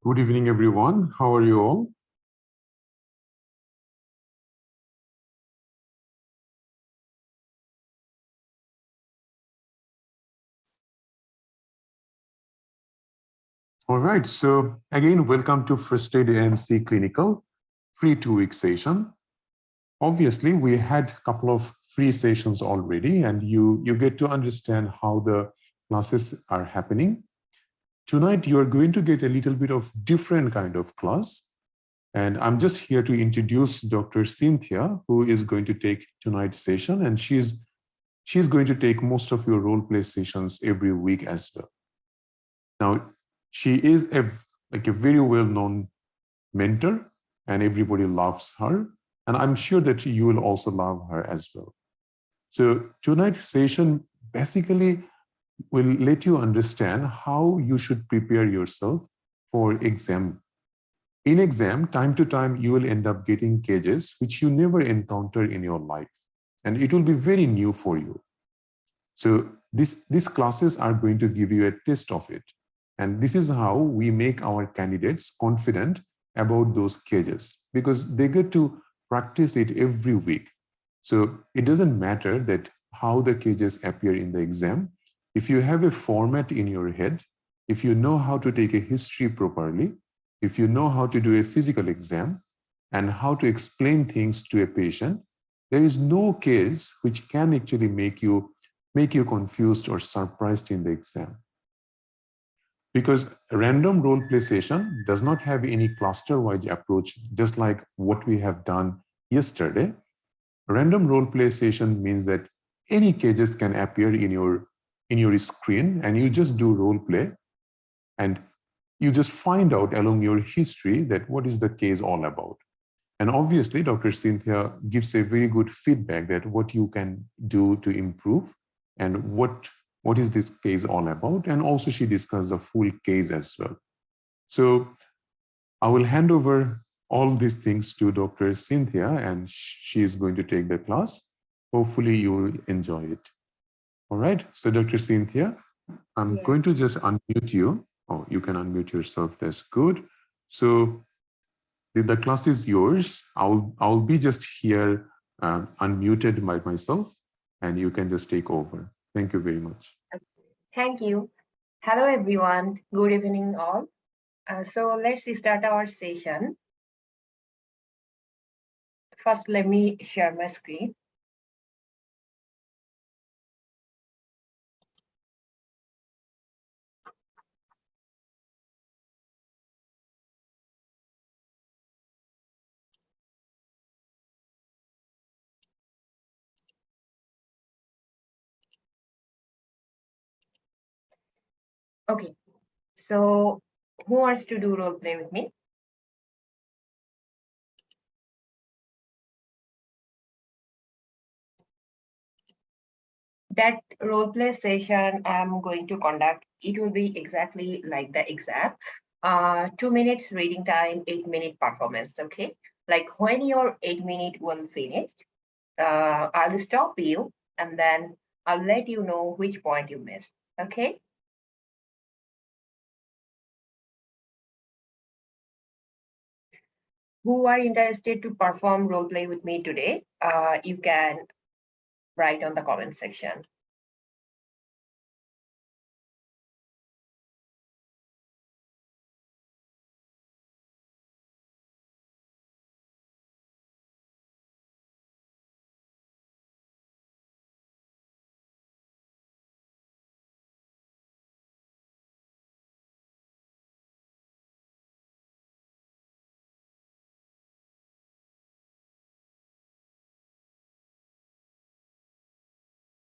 Good evening, everyone. How are you all? All right. So again, welcome to First Aid AMC Clinical free 2-week session. Obviously, we had a couple of free sessions already, and you get to understand how the classes are happening. Tonight, you are going to get a little bit of different kind of class. And I'm just here to introduce Dr. Cynthia, who is going to take tonight's session, and she's going to take most of your role play sessions every week as well. Now, she is a very well-known mentor, and everybody loves her. And I'm sure that you will also love her as well. So tonight's session basically will let you understand how you should prepare yourself for exam. In exam, time to time, you will end up getting cases which you never encountered in your life. And it will be very new for you. So these classes are going to give you a taste of it. And this is how we make our candidates confident about those cases, because they get to practice it every week. So it doesn't matter that how the cases appear in the exam. If you have a format in your head, if you know how to take a history properly, if you know how to do a physical exam and how to explain things to a patient, there is no case which can actually make you confused or surprised in the exam. Because a random role play session does not have any cluster-wise approach, just like what we have done yesterday. A random role play session means that any cases can appear in your screen, and you just do role play, and you just find out along your history that what is the case all about. And obviously, Dr. Cynthia gives a very good feedback that what you can do to improve and what is this case all about. And also she discussed the full case as well. So I will hand over all these things to Dr. Cynthia, and she is going to take the class. Hopefully you will enjoy it. All right, so Dr. Cynthia, I'm going to just unmute you. Oh, you can unmute yourself, that's good. So the class is yours. I'll be just here unmuted by myself, and you can just take over. Thank you very much. Thank you. Hello, everyone. Good evening, all. So let's start our session. First, let me share my screen. Okay, so who wants to do role play with me? That role play session I'm going to conduct, it will be exactly like the exam. 2 minutes reading time, 8-minute performance, okay? Like when your 8-minute will finish, I'll stop you and then I'll let you know which point you missed, okay? Who are interested to perform role play with me today, you can write on the comment section.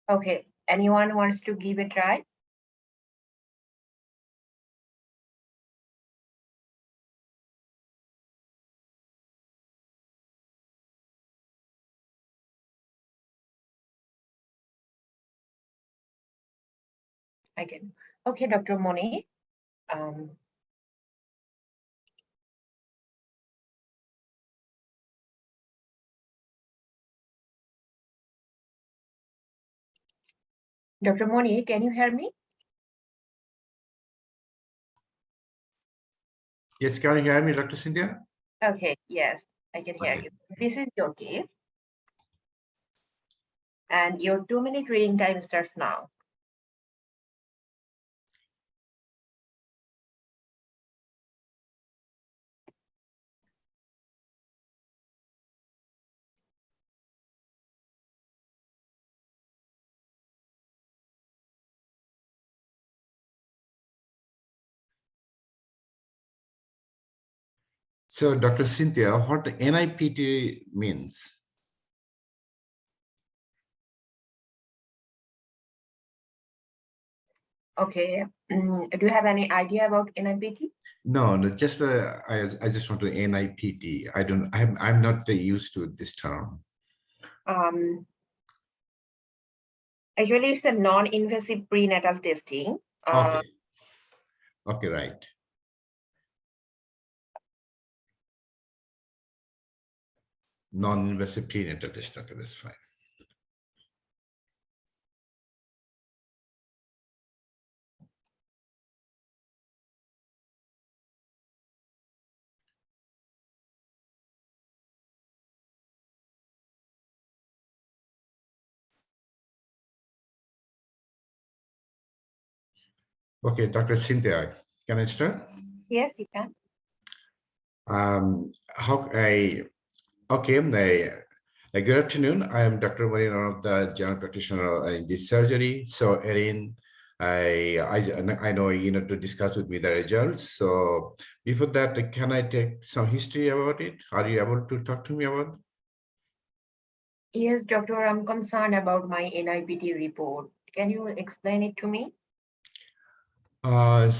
Okay, anyone wants to give a try? I can. Okay, Dr. Moni. Dr. Moni, can you hear me? Yes, can you hear me, Dr. Cynthia? Okay, yes, I can hear Okay. you. This is your case. And your 2-minute reading time starts now. So, Dr. Cynthia, what the NIPT means? Okay, do you have any idea about NIPT? No, no, just I just want to NIPT. I'm not used to this term. Actually, it's a non-invasive prenatal testing. Okay. Okay, right. Non-invasive prenatal test. Okay, that's fine. Okay, Dr. Cynthia, can I start? Yes, you can. Good afternoon. I am Dr. Marin, one of the general practitioner in this surgery. So, Erin, I know you know to discuss with me the results. So, before that, can I take some history about it? Are you able to talk to me about it? Yes, doctor, I'm concerned about my NIPT report. Can you explain it to me? A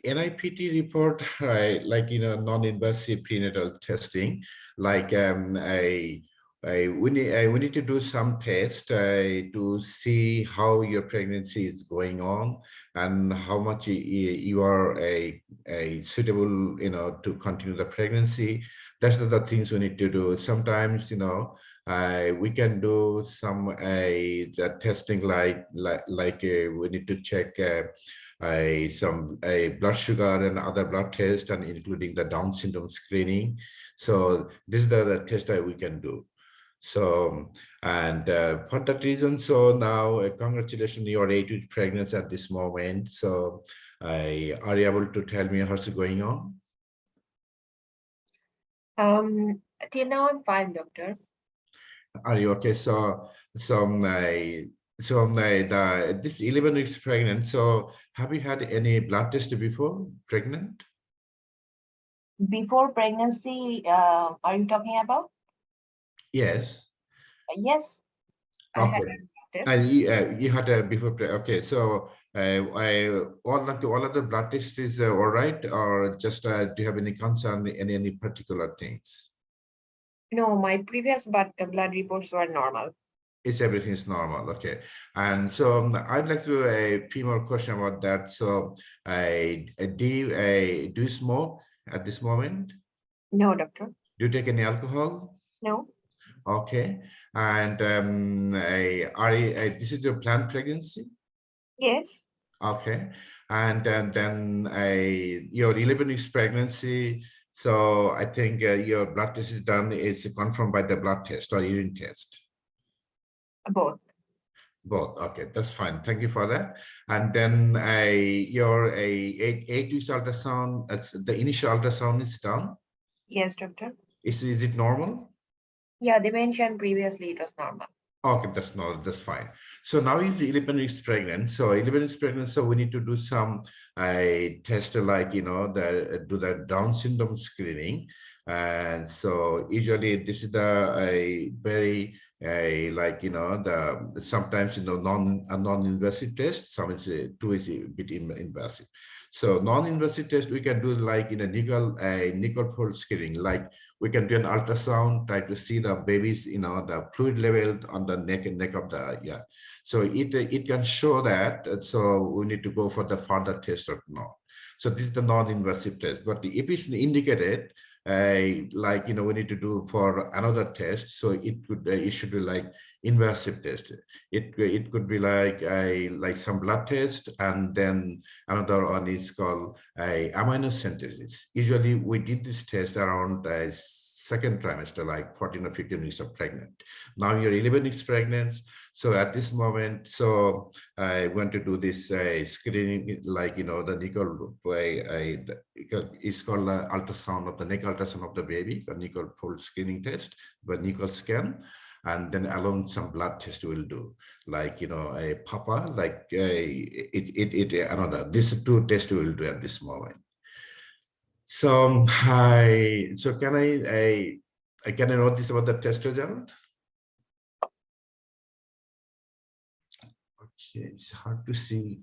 NIPT report, like non-invasive prenatal testing, like we need to do some test to see how your pregnancy is going on and how much you are a suitable, to continue the pregnancy. That's the things we need to do. Sometimes, we can do some the testing like we need to check. Some blood sugar and other blood tests, and including the Down syndrome screening. So this is the test that we can do. So, and for that reason, so now congratulations, you are 8 weeks pregnant at this moment. So are you able to tell me how's it going on? Till now I'm fine, doctor. Are you okay? This 11 weeks pregnant. So have you had any blood test before pregnant? Before pregnancy, are you talking about? Yes. Yes, I had Okay. a test. And you had a before. Okay. So all of the blood tests is all right, or just do you have any concern in any particular things? No, my previous blood reports were normal. It's everything is normal. Okay. And so I'd like to a few more question about that. So do you smoke at this moment? No, doctor. Do you take any alcohol? No. Okay. And this is your planned pregnancy? Yes. Okay. And then your 11 weeks pregnancy. So I think your blood test is done. It's confirmed by the blood test or urine test. Both. Both. Okay, that's fine. Thank you for that. And then your 8 weeks ultrasound. The initial ultrasound is done. Yes, doctor. Is it normal? Yeah, they mentioned previously it was normal. Okay, that's fine. So now he's 11 weeks pregnant. So 11 weeks pregnant. So we need to do some test like do the Down syndrome screening. And so usually this is the very sometimes non-invasive test. Some is two is a bit invasive. So non-invasive test we can do like nickel pole screening, like we can do an ultrasound, try to see the baby's, the fluid level on the neck of the, yeah. So it can show that, so we need to go for the further test or not. So this is the non-invasive test, but if it's indicated, like, we need to do for another test. So it should be like invasive test. It could be like some blood test, and then another one is called a amniocentesis. Usually we did this test around second trimester, like 14 or 15 weeks of pregnant. Now you're 11 weeks pregnant. So at this moment, so I want to do this screening, like, the nickel way. It's called ultrasound of the neck ultrasound of the baby, the nickel fold screening test, the nickel scan. And then along some blood test we'll do, like, a papa, like another. These two tests we will do at this moment. So can I know this about the test result? Okay, it's hard to see.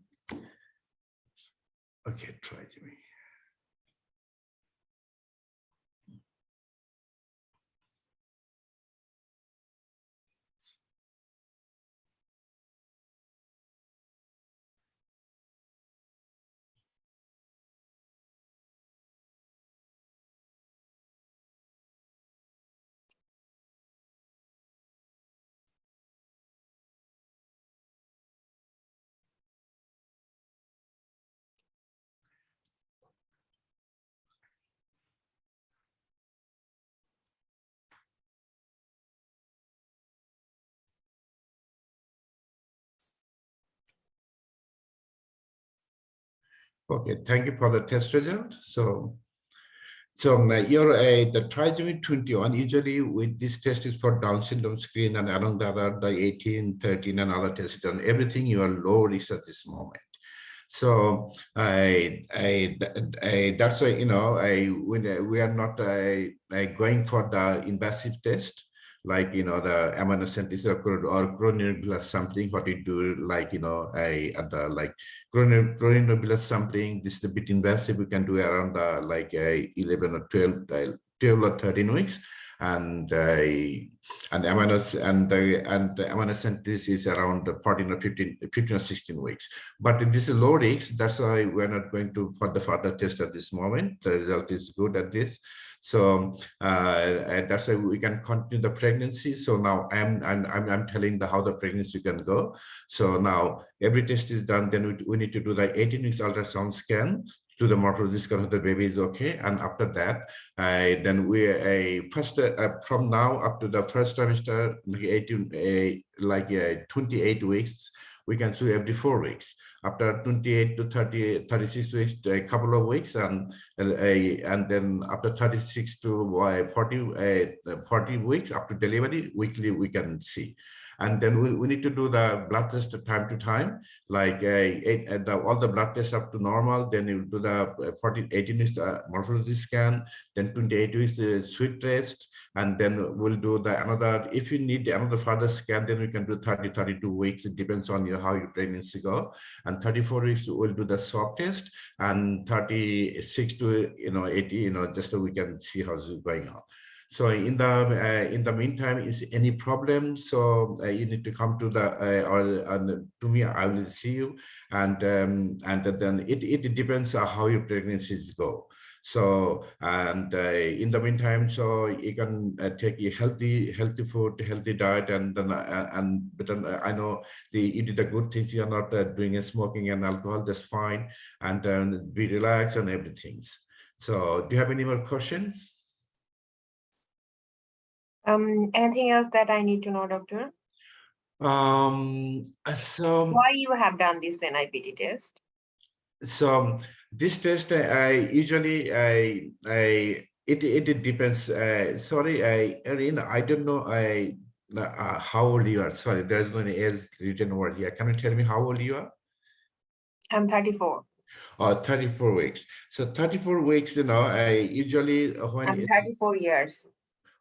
Okay, try Jimmy. Okay, thank you for the test result. So you're the trisomy 21. Usually with this test is for Down syndrome screen, and along the 18, 13, and other tests done. Everything you are low risk at this moment. So that's why we are not going for the invasive test, like the amniocentesis or coronary blood sampling. What we do, like at the like coronary blood sampling, this is a bit invasive. We can do around 11 or 12 or 13 weeks. And amniocentesis is around 14 or 15 or 16 weeks. But this is low risk. That's why we're not going to for the further test at this moment. The result is good at this. So that's why we can continue the pregnancy. So now I'm telling how the pregnancy can go. So now every test is done. Then we need to do the 18 weeks ultrasound scan to the morphology scan of the baby is okay. And after that, then we first from now up to the first trimester, 28 weeks, we can do every 4 weeks. After 28 to 36 weeks, a couple of weeks, and then after 36 to 40 weeks, up to delivery, weekly we can see. And then we need to do the blood test time to time, like all the blood tests up to normal. Then you do the 18 weeks morphology scan, then 28 weeks sweet test, and then we'll do the another. If you need another further scan, then we can do 32 weeks. It depends on how your pregnancy go. And 34 weeks we'll do the swab test, and 36 to 80, just so we can see how's it going on. So in the meantime, is any problem? So you need to come to the to me. I will see you, and then it depends on how your pregnancies go. So in the meantime, so you can take a healthy food, healthy diet, and I know you did the good things. You are not doing smoking and alcohol. That's fine, and be relaxed and everything. So do you have any more questions? Anything else that I need to know, doctor? So why you have done this NIPT test? So this test, usually it depends. Sorry, Erin, I don't know how old you are. Sorry, there's no age written over here. Can you tell me how old you are? I'm 34. 34 weeks. So 34 weeks, usually when I'm 34 years.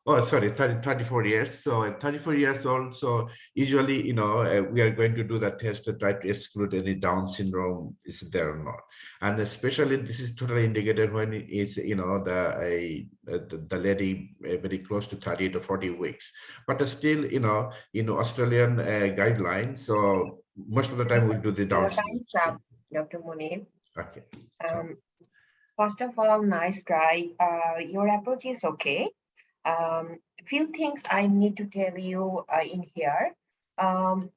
Oh, sorry, 34 years. So 34 years old. So usually, we are going to do the test to try to exclude any Down syndrome is there or not. And especially this is totally indicated when it's, the lady very close to 30 to 40 weeks. But still, in Australian guidelines, so most of the time we'll do the Down syndrome. Dr. Munir. Okay. First of all, nice try. Your approach is okay. Few things I need to tell you in here. Um,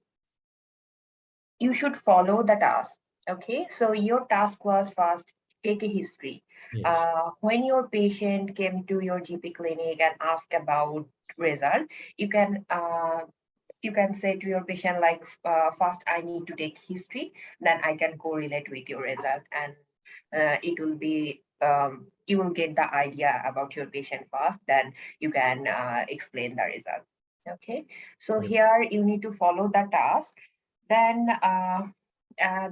you should follow the task. Okay, so your task was first take a history. Yes. When your patient came to your GP clinic and asked about result, you can say to your patient like first I need to take history, then I can correlate with your result, and it will be you will get the idea about your patient first, then you can explain the result. Okay, so Okay. here you need to follow the task. Then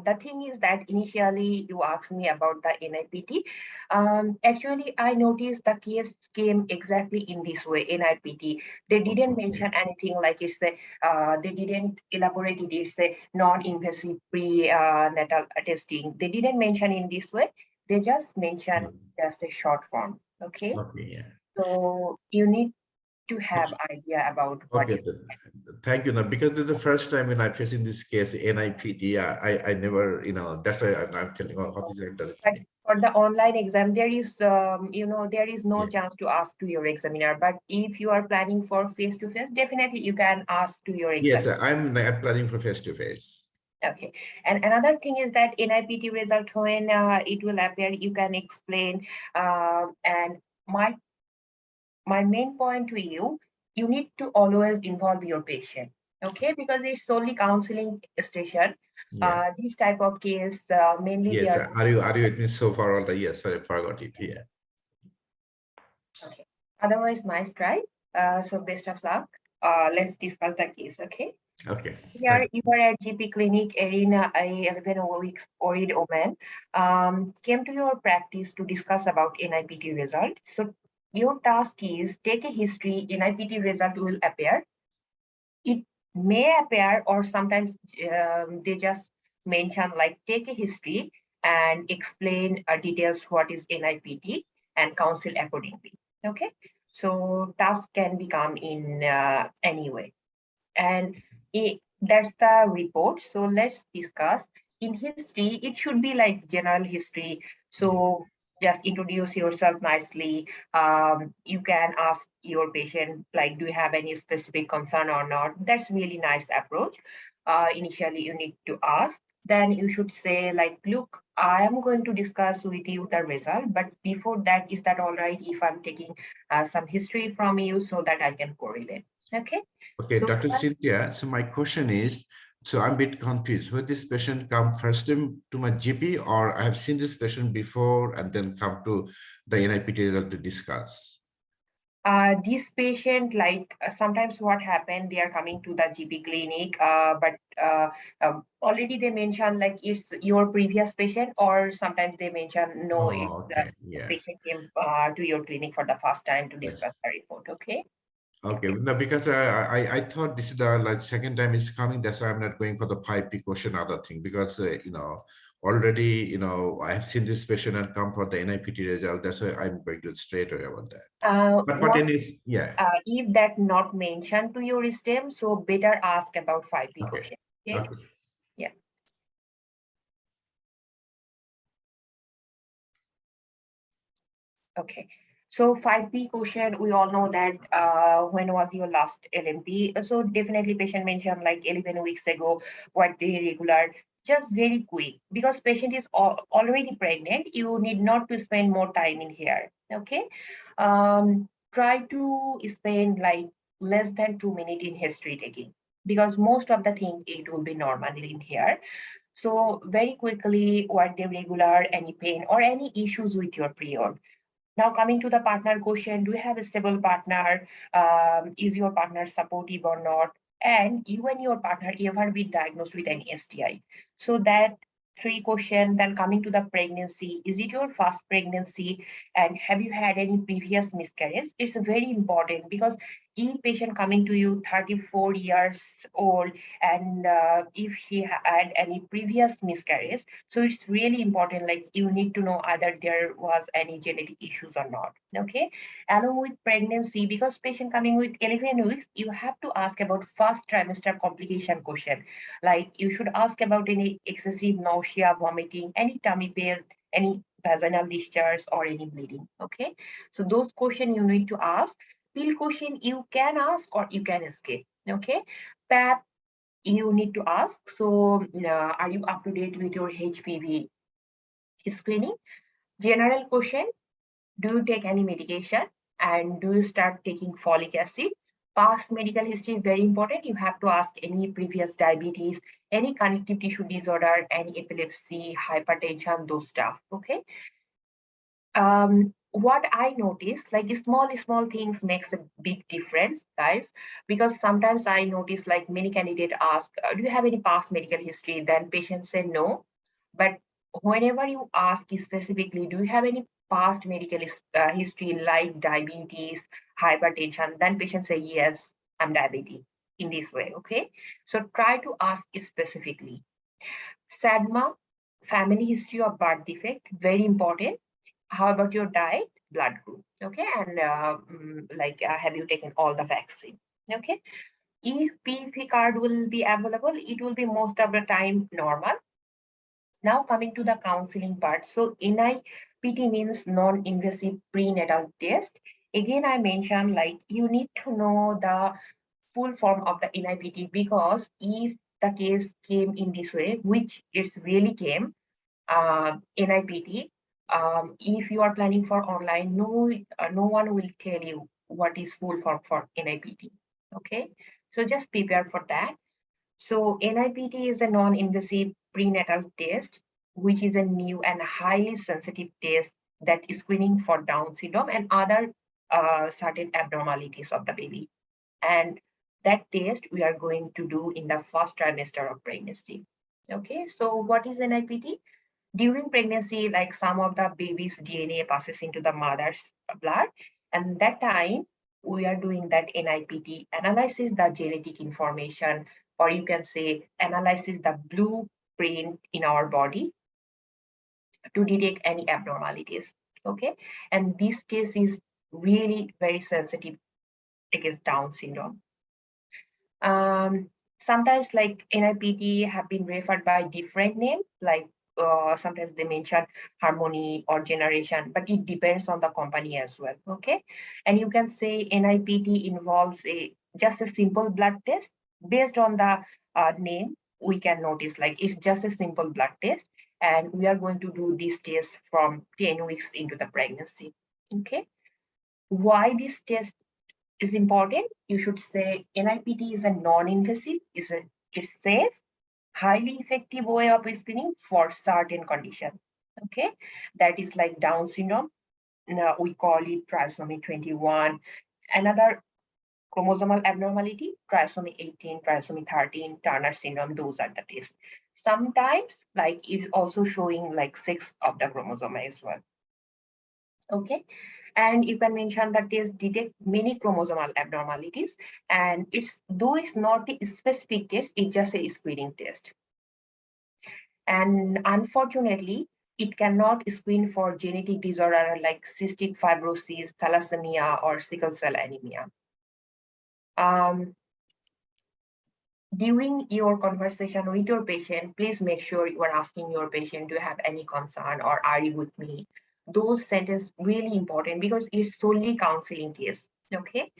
the thing is that initially you asked me about the NIPT. Actually, I noticed the case came exactly in this way, NIPT. They didn't Okay. mention anything like it's a, they didn't elaborate it, it's a non-invasive prenatal testing. They didn't mention in this way. They just mentioned just a short form. Okay. Okay. Yeah. So you need to have idea about what Okay. you. Thank you. Now, because this is the first time when I face in this case NIPT, I never, that's why I'm telling you what is it. But for the online exam, there is, there is no Yeah. chance to ask to your examiner. But if you are planning for face-to-face, definitely you can ask to your Yes, examiner. I'm planning for face-to-face. Okay. And another thing is that NIPT result, when it will appear, you can explain. And my main point to you, you need to always involve your patient. Okay, because it's solely counseling station. Yeah. This type of case, mainly they Yes. are. Are you with me so far? All the yes. Sorry, I forgot it. Yeah. Okay. Otherwise, nice try. So best of luck. Let's discuss the case. Okay. Okay. Here Thank you are at GP clinic. Arena, a 11 weeks worried woman came to your practice to discuss about NIPT result. So your task is take a history. NIPT result will appear. It may appear, or sometimes they just mention like take a history and explain details what is NIPT and counsel accordingly. Okay, so task can become in any way, and that's the report. So let's discuss. In history, it should be like general history. you. So just introduce yourself nicely. You can ask your patient like, do you have any specific concern or not? That's really nice approach. Initially you need to ask, then you should say like, look, I am going to discuss with you the result, but before that, is that all right if I'm taking some history from you so that I can correlate? Okay. Okay, So Dr. Cynthia, so my question is, so I'm a bit confused. Will this patient come first to my GP, or I have seen this patient before and then come to the NIPT result to discuss? this patient, like sometimes what happened, they are coming to the GP clinic, but already they mention like it's your previous patient, or sometimes they mention no, it's Oh, the okay, yeah. patient came to your clinic for the first time to Yes. discuss the report. Okay. Okay, no, because I thought this is the like second time it's coming. That's why I'm not going for the 5P question other thing, because already I have seen this patient and come for the NIPT result. That's why I'm going to straight away about that. But What it is, yeah. if that not mentioned to your stem? So better ask about 5P Okay. question. Okay. Okay. Yeah. Okay. So 5P question, we all know that when was your last LMP? So definitely patient mentioned like 11 weeks ago, what day regular, just very quick, because patient is already pregnant. You need not to spend more time in here. Okay. Try to spend like less than 2 minutes in history taking, because most of the thing it will be normal in here. So very quickly, what the regular, any pain or any issues with your period. Now coming to the partner question, do you have a stable partner? Is your partner supportive or not? And you and your partner ever been diagnosed with any STI? So that three questions. Then coming to the pregnancy, is it your first pregnancy? And have you had any previous miscarriage? It's very important, because if patient coming to you 34 years old, and if she had any previous miscarriage, so it's really important, like you need to know either there was any genetic issues or not. Okay. Along with pregnancy, because patient coming with 11 weeks, you have to ask about first trimester complication question. Like you should ask about any excessive nausea, vomiting, any tummy pain, any vaginal discharge or any bleeding. Okay, so those questions you need to ask. Pill question you can ask or you can escape. Okay, PAP you need to ask. So are you up to date with your HPV screening? General question, do you take any medication and do you start taking folic acid? Past medical history is very important. You have to ask any previous diabetes, any connective tissue disorder, any epilepsy, hypertension, those stuff. Okay. What I noticed, like small things makes a big difference, guys, because sometimes I notice like many candidates ask, do you have any past medical history? Then patients say no. But whenever you ask specifically, do you have any past medical history like diabetes, hypertension, then patients say, yes, I'm diabetic in this way, okay? So try to ask specifically. SADMA, family history of birth defect, very important. How about your diet, blood group, okay? And have you taken all the vaccine, okay? If PFA card will be available, it will be most of the time normal. Now coming to the counseling part. So NIPT means non-invasive prenatal test. Again, I mentioned like you need to know the full form of the NIPT, because if the case came in this way, which it really came, NIPT, if you are planning for online, no one will tell you what is full form for NIPT. Okay, so just prepare for that. So NIPT is a non-invasive prenatal test, which is a new and highly sensitive test that is screening for Down syndrome and other certain abnormalities of the baby. And that test we are going to do in the first trimester of pregnancy. Okay, so what is NIPT? During pregnancy, like some of the baby's DNA passes into the mother's blood, and that time we are doing that NIPT, analyzes the genetic information, or you can say analyzes the blueprint in our body to detect any abnormalities. Okay, and this test is really very sensitive against Down syndrome. Sometimes like NIPT have been referred by different names, like sometimes they mention Harmony or Generation, but it depends on the company as well. Okay, and you can say NIPT involves just a simple blood test. Based on the name, we can notice like it's just a simple blood test, and we are going to do this test from 10 weeks into the pregnancy. Okay, why this test is important? You should say NIPT is a non-invasive, it's safe, highly effective way of screening for certain conditions. Okay, that is like Down syndrome. Now we call it trisomy 21. Another chromosomal abnormality, trisomy 18, trisomy 13, Turner syndrome. Those are the tests. Sometimes like it's also showing like 6 of the chromosome as well. Okay, and you can mention that test detect many chromosomal abnormalities, and though it's not a specific test, it's just a screening test. And unfortunately, it cannot screen for genetic disorder like cystic fibrosis, thalassemia, or sickle cell anemia. During your conversation with your patient, please make sure you are asking your patient, do you have any concern or are you with me? Those sentences really important because it's solely counseling case. Okay,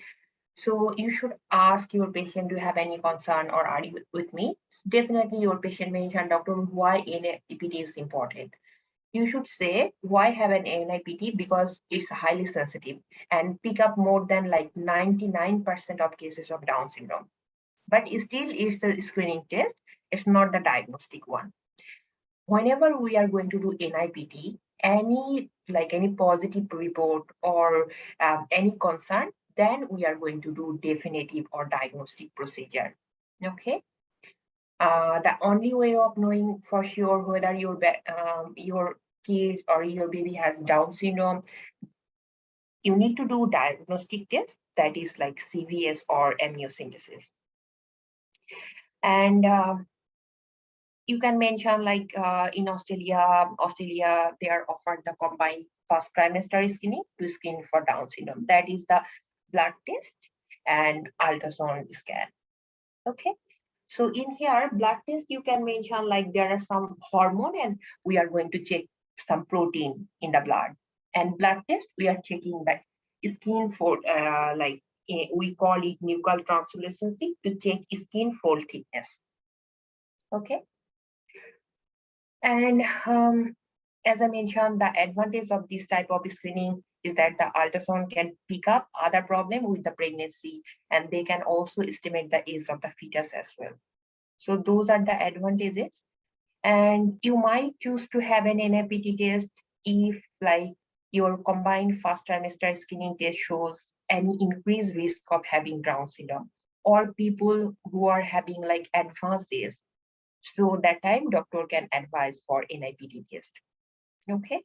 so you should ask your patient, do you have any concern or are you with me? Definitely your patient mentioned, doctor, why NIPT is important. You should say, why have an NIPT? Because it's highly sensitive and pick up more than like 99% of cases of Down syndrome. But still it's a screening test. It's not the diagnostic one. Whenever we are going to do NIPT, any positive report or any concern, then we are going to do definitive or diagnostic procedure. Okay. The only way of knowing for sure whether your kid or your baby has Down syndrome, you need to do diagnostic test, that is like CVS or amniocentesis. And you can mention like in Australia, they are offered the combined first trimester screening to screen for Down syndrome. That is the blood test and ultrasound scan. Okay. So in here, blood test, you can mention like there are some hormone and we are going to check some protein in the blood. And blood test, we are checking the skin fold, we call it nuchal translucency, to check skin fold thickness. Okay. And as I mentioned, the advantage of this type of screening is that the ultrasound can pick up other problem with the pregnancy, and they can also estimate the age of the fetus as well. So those are the advantages. And you might choose to have an NIPT test if like your combined first trimester screening test shows any increased risk of having Down syndrome, or people who are having like advances. So that time doctor can advise for NIPT test. Okay.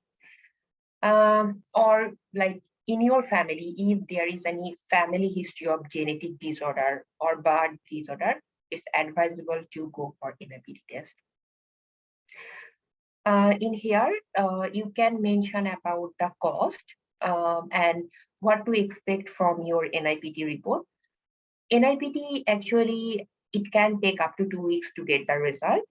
Or like in your family, if there is any family history of genetic disorder or birth disorder, it's advisable to go for NIPT test. In here, you can mention about the cost and what to expect from your NIPT report. NIPT actually, it can take up to 2 weeks to get the result.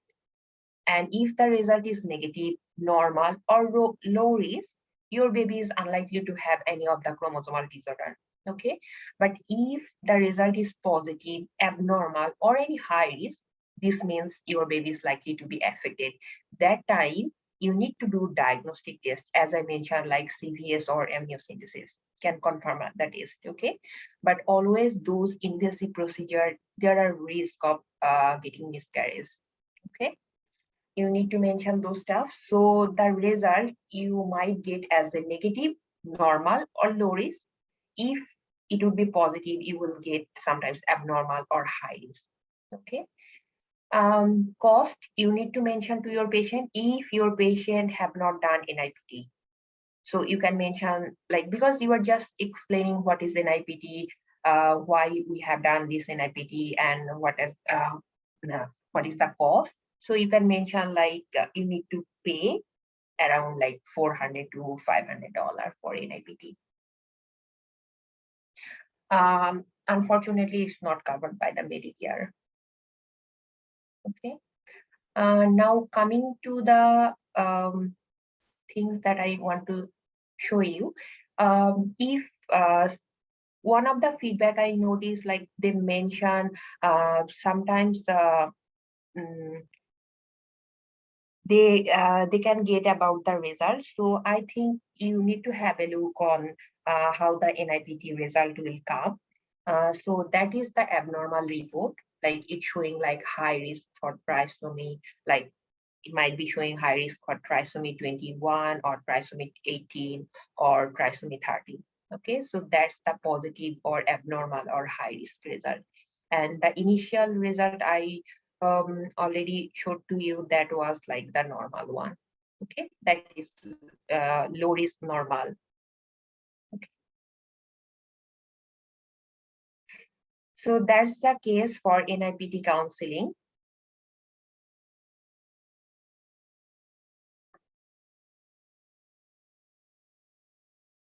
And if the result is negative, normal, or low risk, your baby is unlikely to have any of the chromosomal disorder. Okay, but if the result is positive, abnormal, or any high risk, this means your baby is likely to be affected. That time, you need to do diagnostic tests, as I mentioned, like CVS or amniocentesis can confirm the test. Okay, but always those invasive procedure, there are risk of getting miscarriage. Okay. You need to mention those stuff. So the result you might get as a negative, normal, or low risk. If it would be positive, you will get sometimes abnormal or high risk. Okay. Cost, you need to mention to your patient if your patient have not done NIPT. So you can mention, like, because you are just explaining what is NIPT, why we have done this NIPT, and what is the cost. So you can mention like you need to pay around like $400 to $500 for NIPT. Unfortunately, it's not covered by the Medicare. Okay. Now coming to the things that I want to show you. If one of the feedback I noticed, like they mention sometimes they can get about the results. So I think you need to have a look on how the NIPT result will come. So that is the abnormal report, like it's showing like high risk for trisomy, like it might be showing high risk for trisomy 21 or trisomy 18 or trisomy 30. Okay, so that's the positive or abnormal or high risk result. And the initial result I already showed to you, that was like the normal one. Okay, that is low risk normal. Okay. So that's the case for NIPT counseling.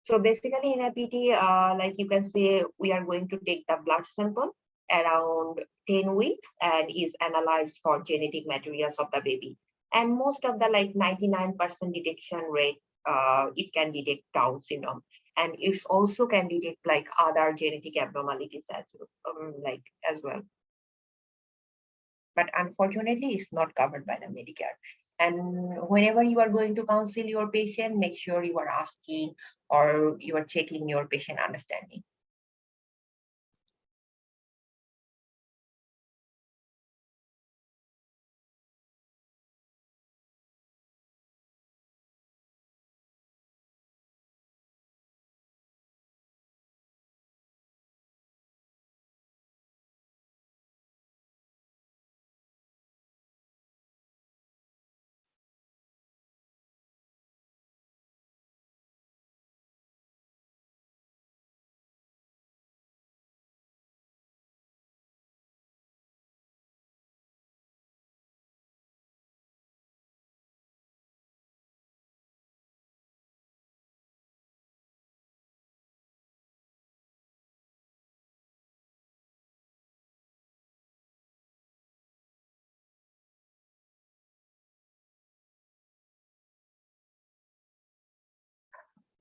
So basically in NIPT, like you can say, we are going to take the blood sample around 10 weeks and is analyzed for genetic materials of the baby. And most of the like 99% detection rate, it can detect Down syndrome. And it also can detect like other genetic abnormalities as well. But unfortunately, it's not covered by the Medicare. And whenever you are going to counsel your patient, make sure you are asking or you are checking your patient understanding.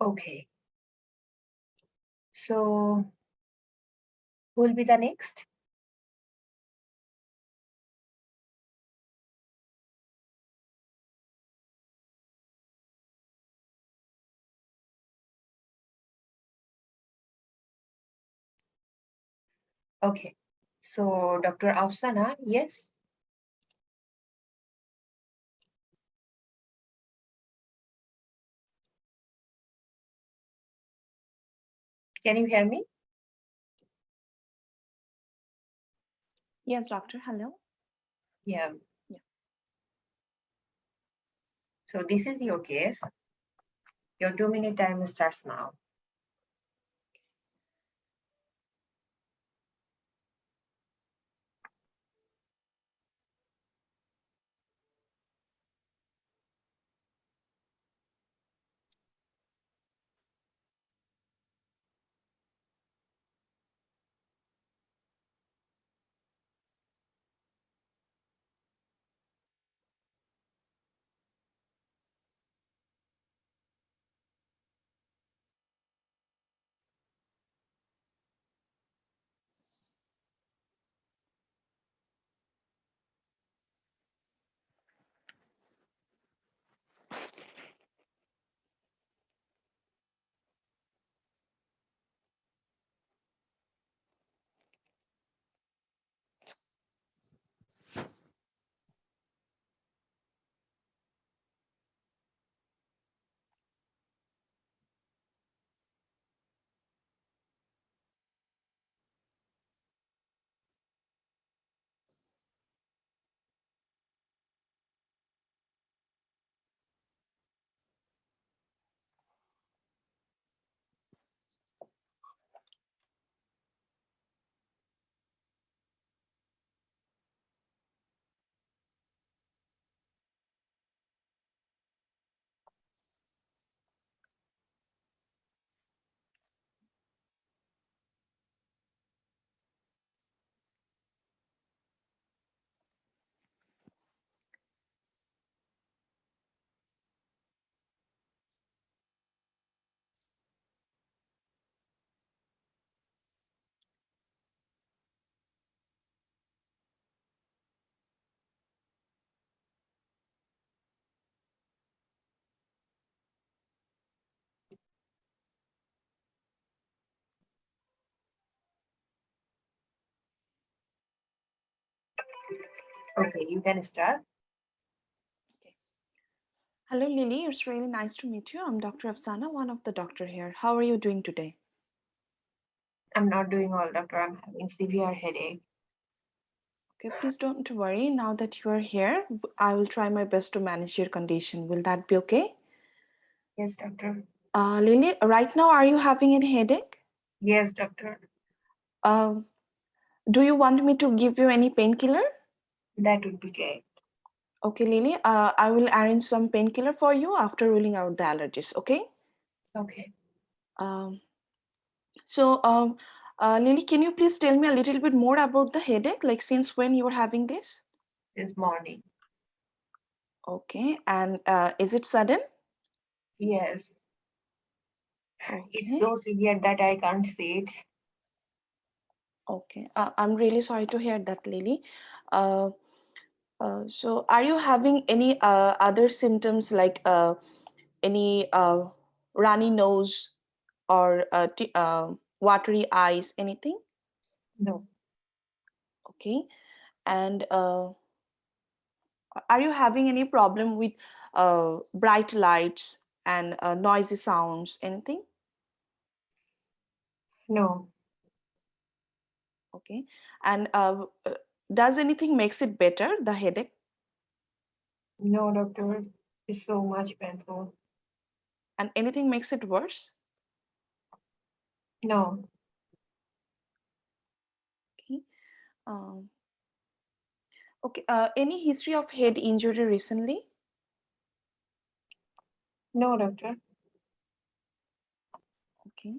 Okay. So who will be the next? Okay. So Dr. Afsana, yes? Can you hear me? Yes, doctor. Hello. Yeah. Yeah. So this is your case. Your 2-minute time starts now. Okay, you can start. Okay. Hello, Lily. It's really nice to meet you. I'm Dr. Afsana, one of the doctor here. How are you doing today? I'm not doing well, doctor. I'm having severe headache. Okay, please don't worry. Now that you are here, I will try my best to manage your condition. Will that be okay? Yes, doctor. Lily, right now, are you having any headache? Yes, doctor. Um, do you want me to give you any painkiller? That would be great. Okay, Lily, I will arrange some painkiller for you after ruling out the allergies, okay? Okay. Um, so, Lily, can you please tell me a little bit more about the headache? Like since when you are having this? This morning. Okay, and is it sudden? Yes. It's Okay, so severe that I can't see it. okay. I'm really sorry to hear that, Lily. Uh, so, are you having any other symptoms like any runny nose or watery eyes, anything? No. Okay, and are you having any problem with bright lights and noisy sounds, anything? No. Okay, and does anything makes it better, the headache? No, doctor. It's so much painful. And anything makes it worse? No. Okay. Um, okay. Any history of head injury recently? No, doctor. Okay.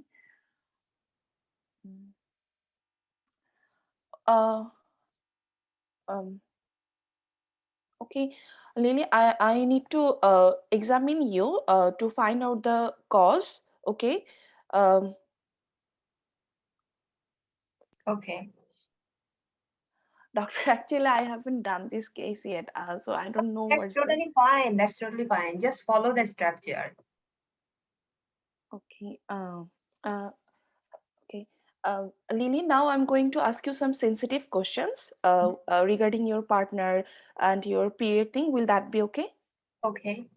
Mm. Uh, um, okay, Lily, I need to examine you to find out the cause Okay. Um, Okay. Doctor, actually, I haven't done this case yet, so I don't know That's what's the. totally fine. That's totally fine. Just follow the structure. Okay. Uh, okay. Lily, now I'm going to ask you some sensitive questions regarding your partner and your period thing. Will that be okay? Okay.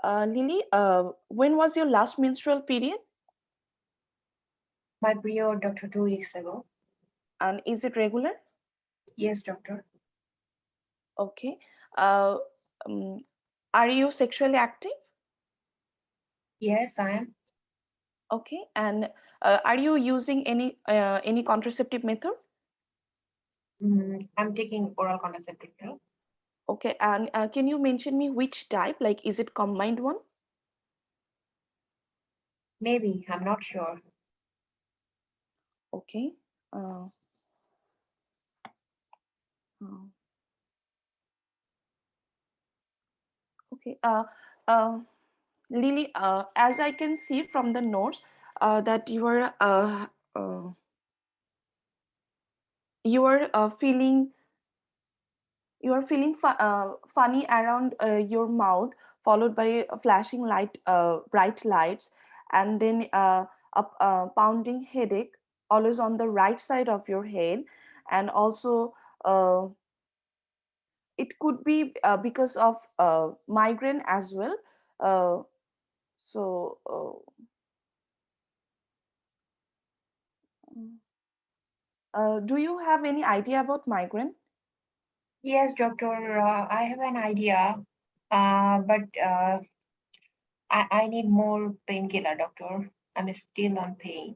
Lily, when was your last menstrual period? My period, doctor, 2 weeks ago. And is it regular? Yes, doctor. Okay. Uh, um, are you sexually active? Yes, I am. Okay. And are you using any contraceptive method? I'm taking oral contraceptive pill. Okay. And can you mention me which type? Like, is it combined one? Maybe, I'm not sure. Okay. Uh, uh, okay. Lily, as I can see from the notes, that you are feeling funny around your mouth, followed by a flashing light, bright lights, and then a pounding headache always on the right side of your head. And also uh, it could be because of migraine as well. uh, so do you have any idea about migraine? Yes, doctor, I have an idea, but I need more painkiller, doctor. I'm still on pain.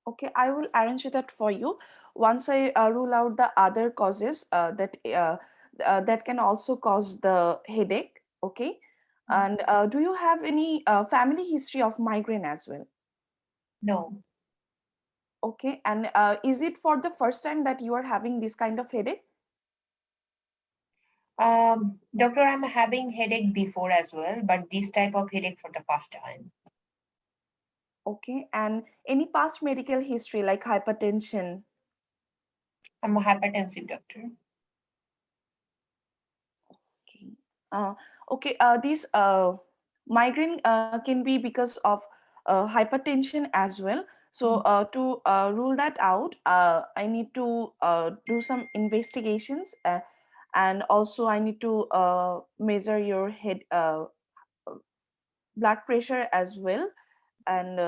Okay, I will arrange that for you once I rule out the other causes that can also cause the headache. Okay, and do you have any family history of migraine as well? No. Okay, and is it for the first time that you are having this kind of headache? Doctor, I'm having headache before as well, but this type of headache for the first time. Okay, and any past medical history like hypertension? I'm a hypertensive doctor. Okay. Uh, okay. This migraine can be because of hypertension as well. So to rule that out, I need to do some investigations, and also I need to measure your head blood pressure as well. And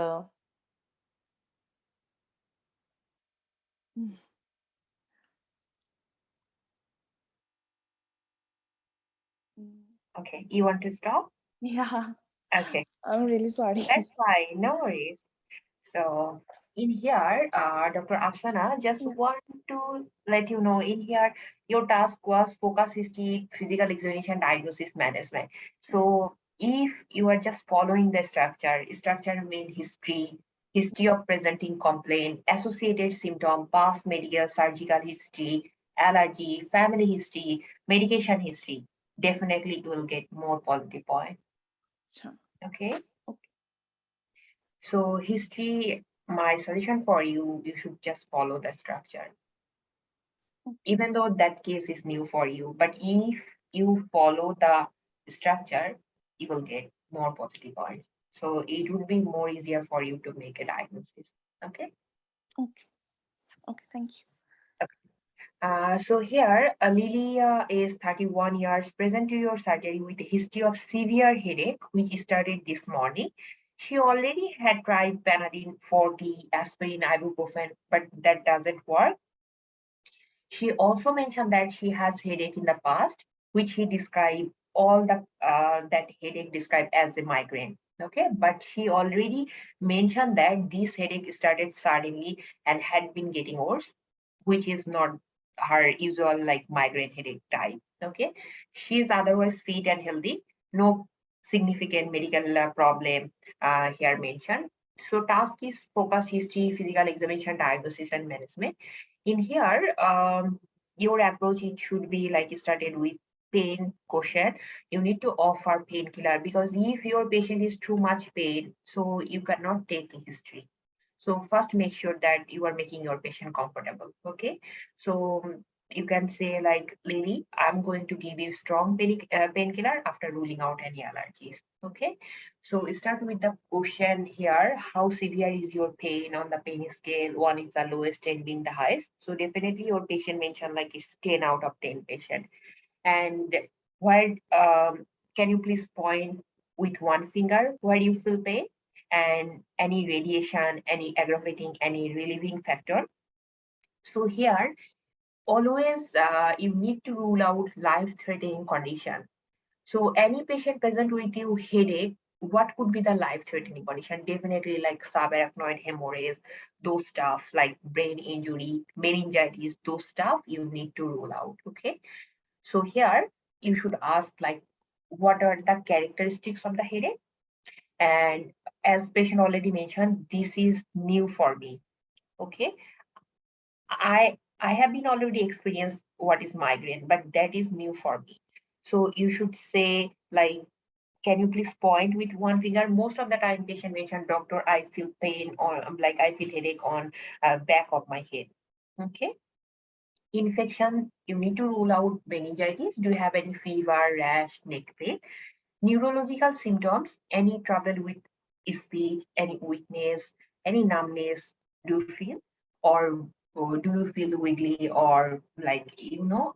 Okay, you want to stop? yeah, Okay, I'm really sorry. that's fine. No worries. So in here, Dr. Afsana, just Yeah. want to let you know in here, your task was focus history, physical examination, diagnosis, management. So if you are just following the structure mean history, history of presenting complaint, associated symptom, past medical, surgical history, allergy, family history, medication history, definitely you will get more positive point. Sure. Okay. Okay. So history, my suggestion for you, you should just follow the structure. Even though that case is new for you, but if you follow the structure, you will get more positive points. So it would be more easier for you to make a diagnosis. Okay. Okay. Okay. Thank you. So here, Lilia is 31 years, present to your surgery with a history of severe headache, which started this morning. She already had tried Panadol 40, aspirin, ibuprofen, but that doesn't work. She also mentioned that she has headache in the past, which he described all the that headache described as a migraine. Okay, but she already mentioned that this headache started suddenly and had been getting worse, which is not her usual like migraine headache type. Okay, she is otherwise fit and healthy, no significant medical problem here mentioned. So task is focus history, physical examination, diagnosis, and management. In here, your approach it should be like started with pain quotient, you need to offer painkiller, because if your patient is too much pain, so you cannot take the history. So first make sure that you are making your patient comfortable. Okay. So you can say like, Lily, I'm going to give you strong painkiller after ruling out any allergies. Okay. So start with the question here. How severe is your pain on the pain scale? 1 is the lowest, 10 being the highest. So definitely your patient mentioned like it's 10 out of 10 patient. And where can you please point with one finger where you feel pain, and any radiation, any aggravating, any relieving factor. So here, always you need to rule out life-threatening condition. So any patient present with you headache, what could be the life-threatening condition? Definitely like subarachnoid hemorrhage, those stuff like brain injury, meningitis, those stuff you need to rule out. Okay. So here you should ask like, what are the characteristics of the headache? And as patient already mentioned, this is new for me. Okay. I have been already experienced what is migraine, but that is new for me. So you should say like, can you please point with one finger? Most of the time patient mentioned, doctor, I feel pain, or like I feel headache on back of my head. Okay. Infection, you need to rule out meningitis. Do you have any fever, rash, neck pain? Neurological symptoms, any trouble with speech, any weakness, any numbness, do you feel? Or do you feel wiggly or like,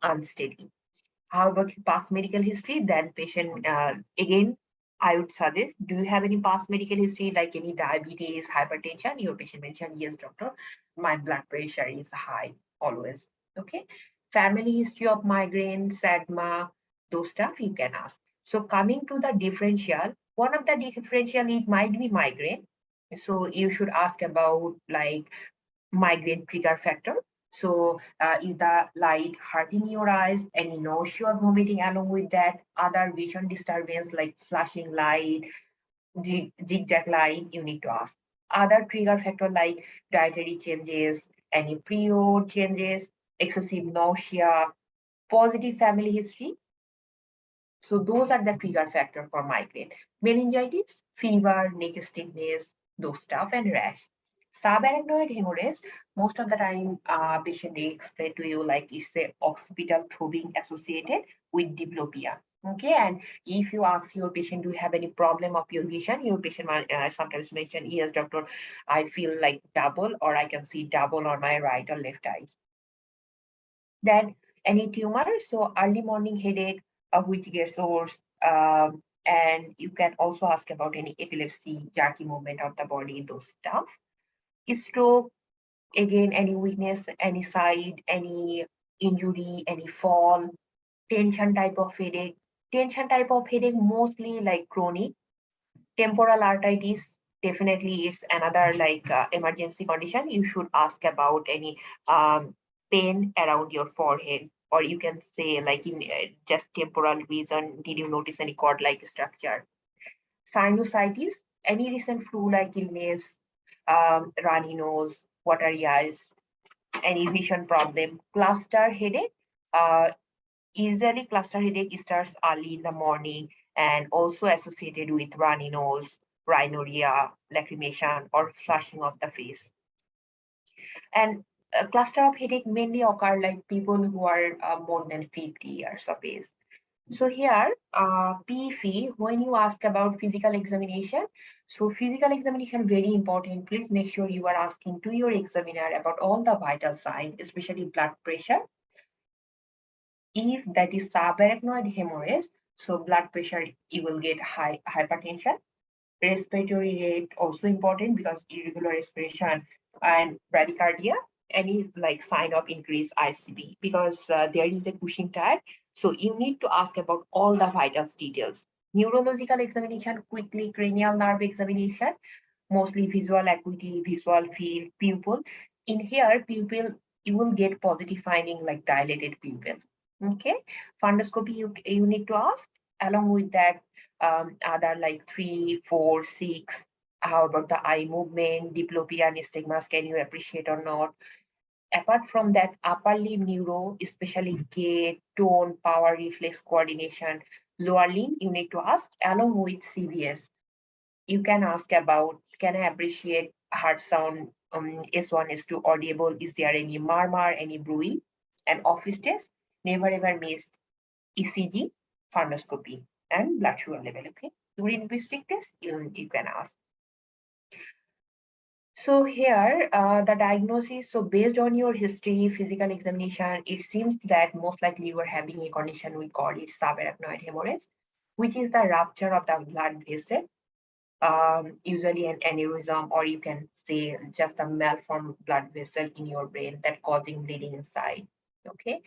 unsteady? How about past medical history? Then patient, again, I would suggest, do you have any past medical history like any diabetes, hypertension? Your patient mentioned, yes, doctor, my blood pressure is high always. Okay. Family history of migraine, asthma, those stuff you can ask. So coming to the differential, one of the differential it might be migraine. So you should ask about like migraine trigger factor. So is the light hurting your eyes? Any nausea or vomiting along with that? Other vision disturbance like flashing light, zigzag line, you need to ask. Other trigger factor like dietary changes, any period changes, excessive nausea, positive family history. So those are the trigger factor for migraine. Meningitis, fever, neck stiffness, those stuff, and rash. Subarachnoid hemorrhage, most of the time patient they explain to you like it's a occipital throbbing associated with diplopia. Okay, and if you ask your patient, do you have any problem of your vision? Your patient might sometimes mention, yes, doctor, I feel like double, or I can see double on my right or left eyes. Then any tumor, so early morning headache, which gets worse. And you can also ask about any epilepsy, jerky movement of the body, those stuff. Stroke, again, any weakness, any side, any injury, any fall, tension type of headache. Tension type of headache mostly like chronic. Temporal arteritis, definitely it's another like emergency condition. You should ask about any pain around your forehead, or you can say like in just temporal reason, did you notice any cord-like structure? Sinusitis, any recent flu-like illness, runny nose, watery eyes, any vision problem. Cluster headache, uh, usually cluster headache starts early in the morning and also associated with runny nose, rhinorrhea, lacrimation, or flushing of the face. And a cluster of headache mainly occur like people who are more than 50 years of age. So here, PFE, when you ask about physical examination, so physical examination very important. Please make sure you are asking to your examiner about all the vital signs, especially blood pressure. If that is subarachnoid hemorrhage, so blood pressure, you will get high hypertension. Respiratory rate also important because irregular respiration and bradycardia, any like sign of increased ICP, because there is a Cushing tire. So you need to ask about all the vitals details. Neurological examination, quickly cranial nerve examination, mostly visual acuity, visual field, pupil. In here, pupil, you will get positive finding like dilated pupil. Okay, fundoscopy you need to ask. Along with that, other like 3, 4, 6. How about the eye movement, diplopia, nystagmus? Can you appreciate or not? apart from that, upper limb neuro, especially gait, tone, power, reflex, coordination, lower limb, you need to ask along with CVS. You can ask about, can I appreciate heart sound, S1, S2 audible? Is there any murmur, any brewing? And office test, never ever missed ECG, pharmacoscopy, and blood sugar level. Okay, urine district test, you can ask. So here, the diagnosis, so based on your history, physical examination, it seems that most likely you are having a condition we call it subarachnoid hemorrhage, which is the rupture of the blood vessel, usually an aneurysm, or you can say just a malformed blood vessel in your brain that causing bleeding inside. Okay,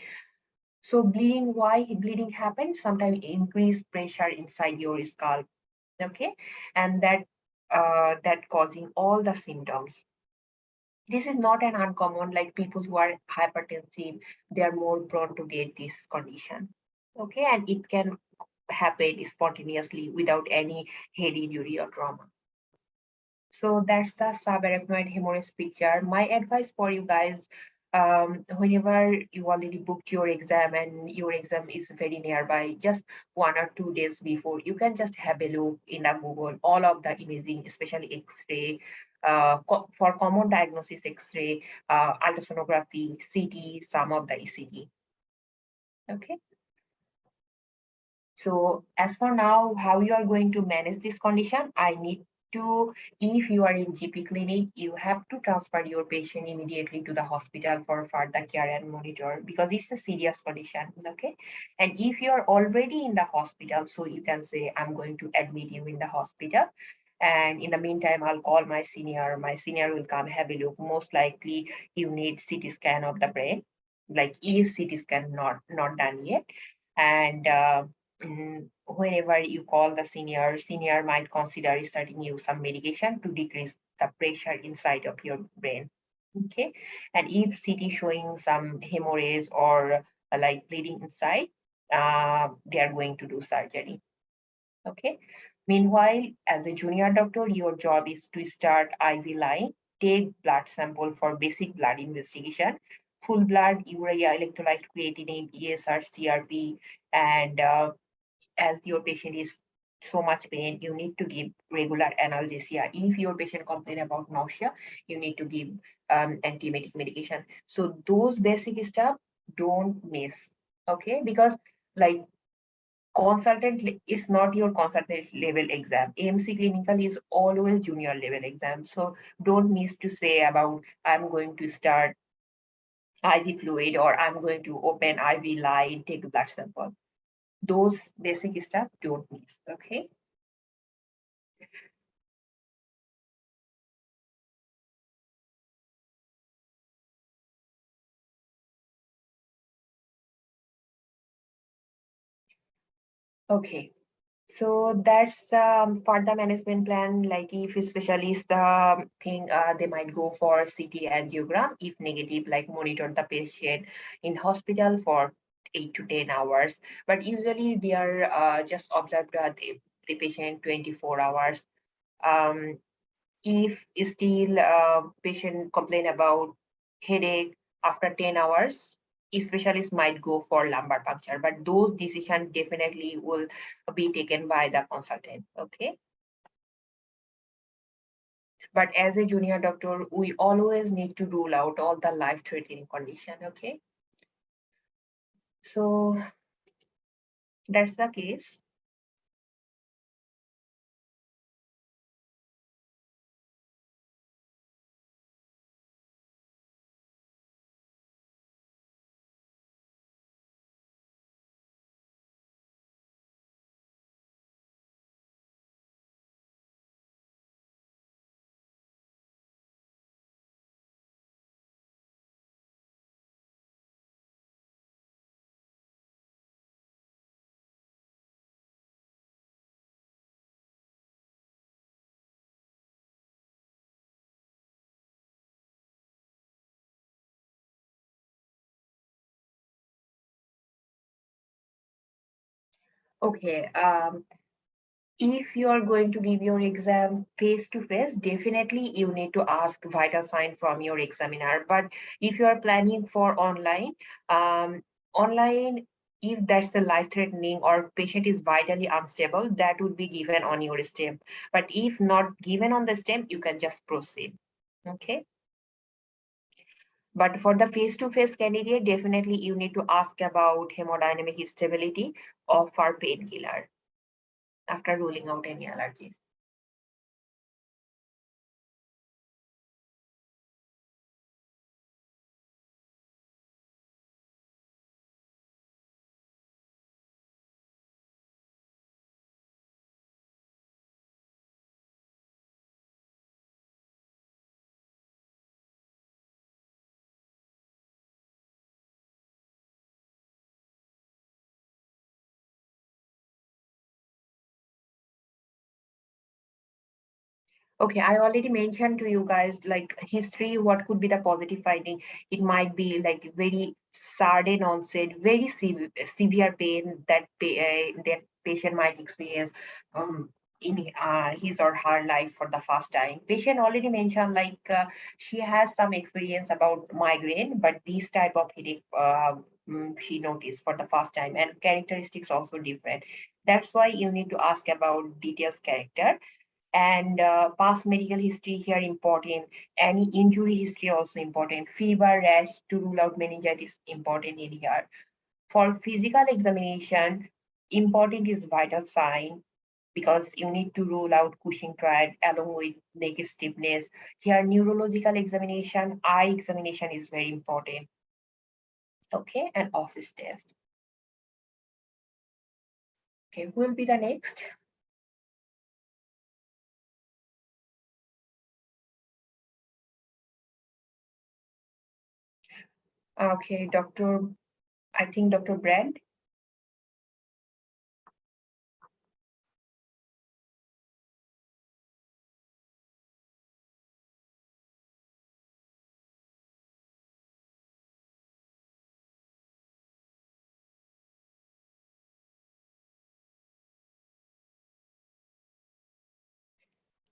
so bleeding, why bleeding happens? Sometimes increased pressure inside your scalp. Okay, and that causing all the symptoms. This is not an uncommon, like people who are hypertensive, they are more prone to get this condition. Okay, and it can happen spontaneously without any head injury or trauma. So that's the subarachnoid hemorrhage picture. My advice for you guys, whenever you already booked your exam and your exam is very nearby, just 1 or 2 days before, you can just have a look in the Google, all of the imaging, especially X-ray, for common diagnosis X-ray, ultrasonography, CT, some of the ECG. Okay. So as for now, how you are going to manage this condition, I need to, if you are in GP clinic, you have to transfer your patient immediately to the hospital for further care and monitor because it's a serious condition, okay? And if you are already in the hospital, so you can say, I'm going to admit you in the hospital. And in the meantime, I'll call my senior. My senior will come have a look. Most likely you need CT scan of the brain, like if CT scan not done yet. And whenever you call the senior might consider starting you some medication to decrease the pressure inside of your brain. Okay, and if CT showing some hemorrhage or like bleeding inside, they are going to do surgery. Okay. Meanwhile, as a junior doctor, your job is to start IV line, take blood sample for basic blood investigation, full blood, urea, electrolyte, creatinine, ESR, CRP, and as your patient is so much pain, you need to give regular analgesia. If your patient complain about nausea, you need to give antiemetic medication. So those basic stuff don't miss, okay? Because like consultant, it's not your consultant level exam. AMC clinical is always junior level exam. So don't miss to say about I'm going to start IV fluid or I'm going to open IV line, take blood sample. Those basic stuff don't miss, okay? Okay, so that's further management plan. Like if a specialist think they might go for CT angiogram. If negative, like monitor the patient in hospital for 8 to 10 hours. But usually they are just observe the patient 24 hours. Um, if still patient complain about headache after 10 hours, specialists might go for lumbar puncture, but those decisions definitely will be taken by the consultant, okay? But as a junior doctor, we always need to rule out all the life-threatening condition, okay? So that's the case. Okay, If you are going to give your exam face-to-face, definitely you need to ask vital sign from your examiner. But if you are planning for online, if that's the life-threatening or patient is vitally unstable, that would be given on your stem. But if not given on the stem, you can just proceed. Okay. But for the face-to-face candidate, definitely you need to ask about hemodynamic stability of our painkiller after ruling out any allergies. Okay, I already mentioned to you guys like history, what could be the positive finding? It might be like very sudden onset, very severe pain that patient might experience in his or her life for the first time. Patient already mentioned like she has some experience about migraine, but this type of headache she noticed for the first time, and characteristics also different. That's why you need to ask about details character. And past medical history here important, any injury history also important, fever, rash to rule out meningitis important in here. For physical examination, important is vital sign because you need to rule out Cushing triad along with neck stiffness. Here neurological examination, eye examination is very important. Okay, and office test. Okay, who will be the next? Okay, I think Dr. Brad.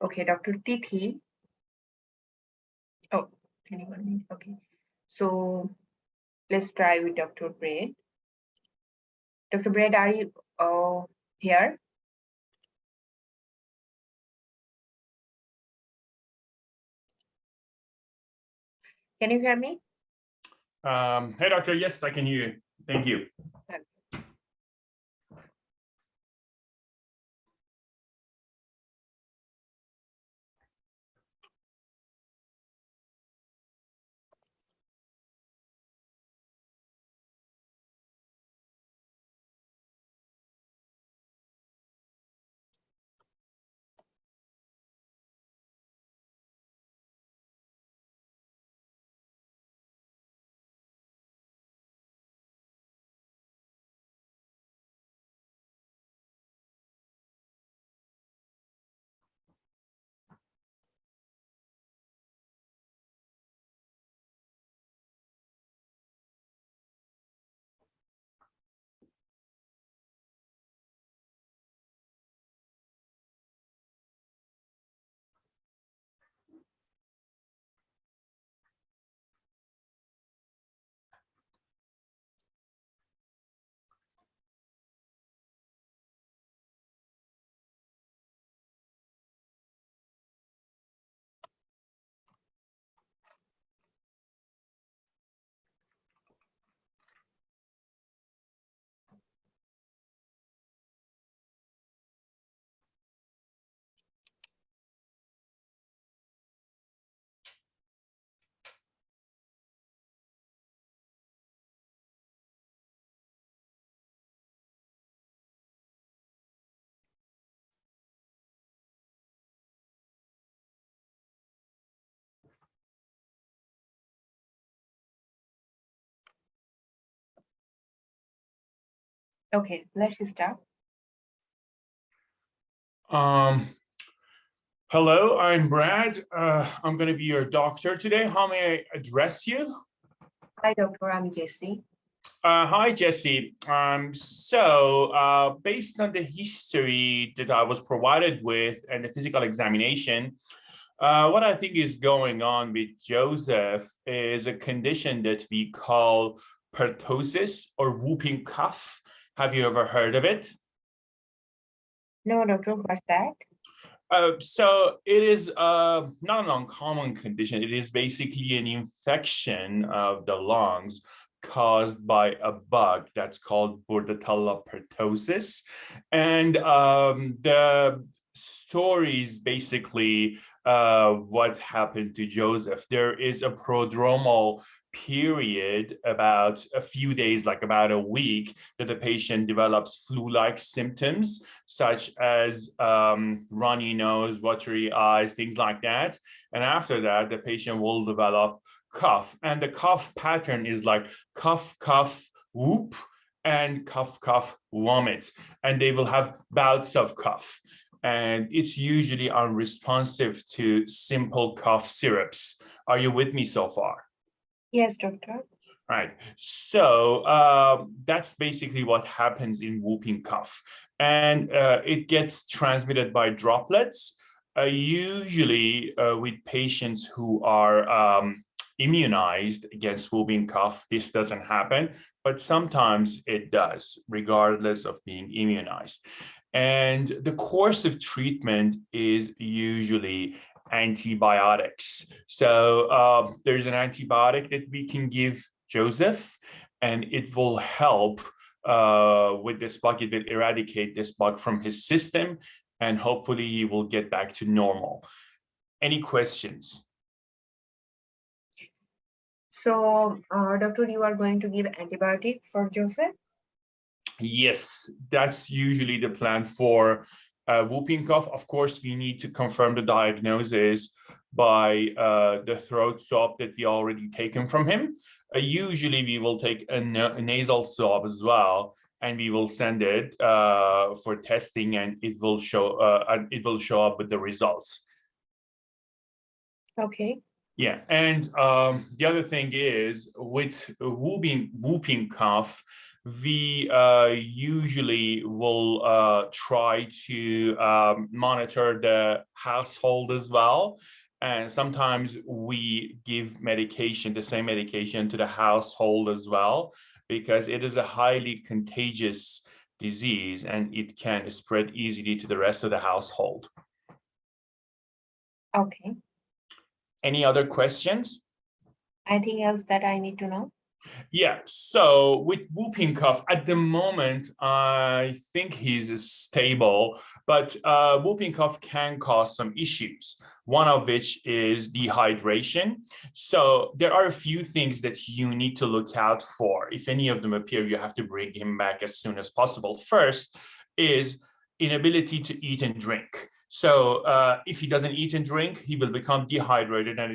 Okay, Dr. Tithi. Oh, anyone? Okay. So let's try with Dr. Braid. Dr. Braid, are you here? Can you hear me? Hey, doctor. Yes, I can hear you. Thank you. Okay, let's start. Hello, I'm Brad. I'm going to be your doctor today. How may I address you? Hi, doctor. I'm Jessie. Hi, Jesse. Based on the history that I was provided with and the physical examination, what I think is going on with Joseph is a condition that we call pertussis or whooping cough. Have you ever heard of it? No, doctor, what's that? So it is not an uncommon condition. It is basically an infection of the lungs caused by a bug that's called Bordetella pertussis. And the story is basically what happened to Joseph. There is a prodromal period, about a few days, like about a week, that the patient develops flu-like symptoms, such as runny nose, watery eyes, things like that. And after that, the patient will develop cough. And the cough pattern is like cough, cough, whoop, and cough, cough, vomit. And they will have bouts of cough. And it's usually unresponsive to simple cough syrups. Are you with me so far? Yes, doctor. Right. So that's basically what happens in whooping cough. And it gets transmitted by droplets, usually with patients who are immunized against whooping cough. This doesn't happen, but sometimes it does, regardless of being immunized. And the course of treatment is usually antibiotics. So there's an antibiotic that we can give Joseph, and it will help with this bug. It will eradicate this bug from his system, and hopefully he will get back to normal. Any questions? So, doctor, you are going to give antibiotic for Joseph? Yes, that's usually the plan for whooping cough. Of course, we need to confirm the diagnosis by the throat swab that we already taken from him. Usually, we will take a nasal swab as well, and we will send it for testing, and it will show up with the results. Okay. Yeah, and the other thing is with whooping cough, we usually will try to monitor the household as well. And sometimes we give medication, the same medication to the household as well, because it is a highly contagious disease and it can spread easily to the rest of the household. Okay. Any other questions? Anything else that I need to know? Yeah, so with whooping cough, at the moment, I think he's stable, but whooping cough can cause some issues, one of which is dehydration. So there are a few things that you need to look out for. If any of them appear, you have to bring him back as soon as possible. First is inability to eat and drink. So if he doesn't eat and drink, he will become dehydrated, and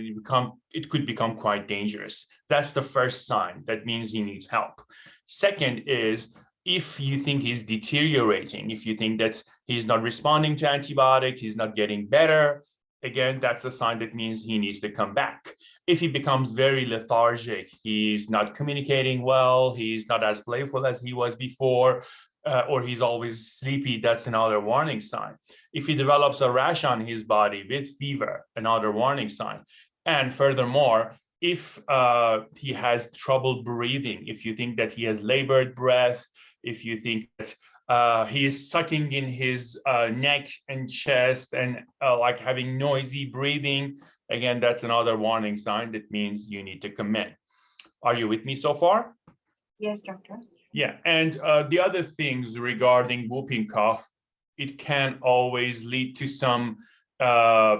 it could become quite dangerous. That's the first sign. That means he needs help. Second is if you think he's deteriorating, if you think that he's not responding to antibiotics, he's not getting better, again, that's a sign that means he needs to come back. If he becomes very lethargic, he's not communicating well, he's not as playful as he was before, or he's always sleepy, that's another warning sign. If he develops a rash on his body with fever, another warning sign. And furthermore, if he has trouble breathing, if you think that he has labored breath, if you think that he is sucking in his neck and chest and like having noisy breathing, again, that's another warning sign that means you need to come in. Are you with me so far? Yes, doctor. Yeah, and the other things regarding whooping cough, it can always lead to some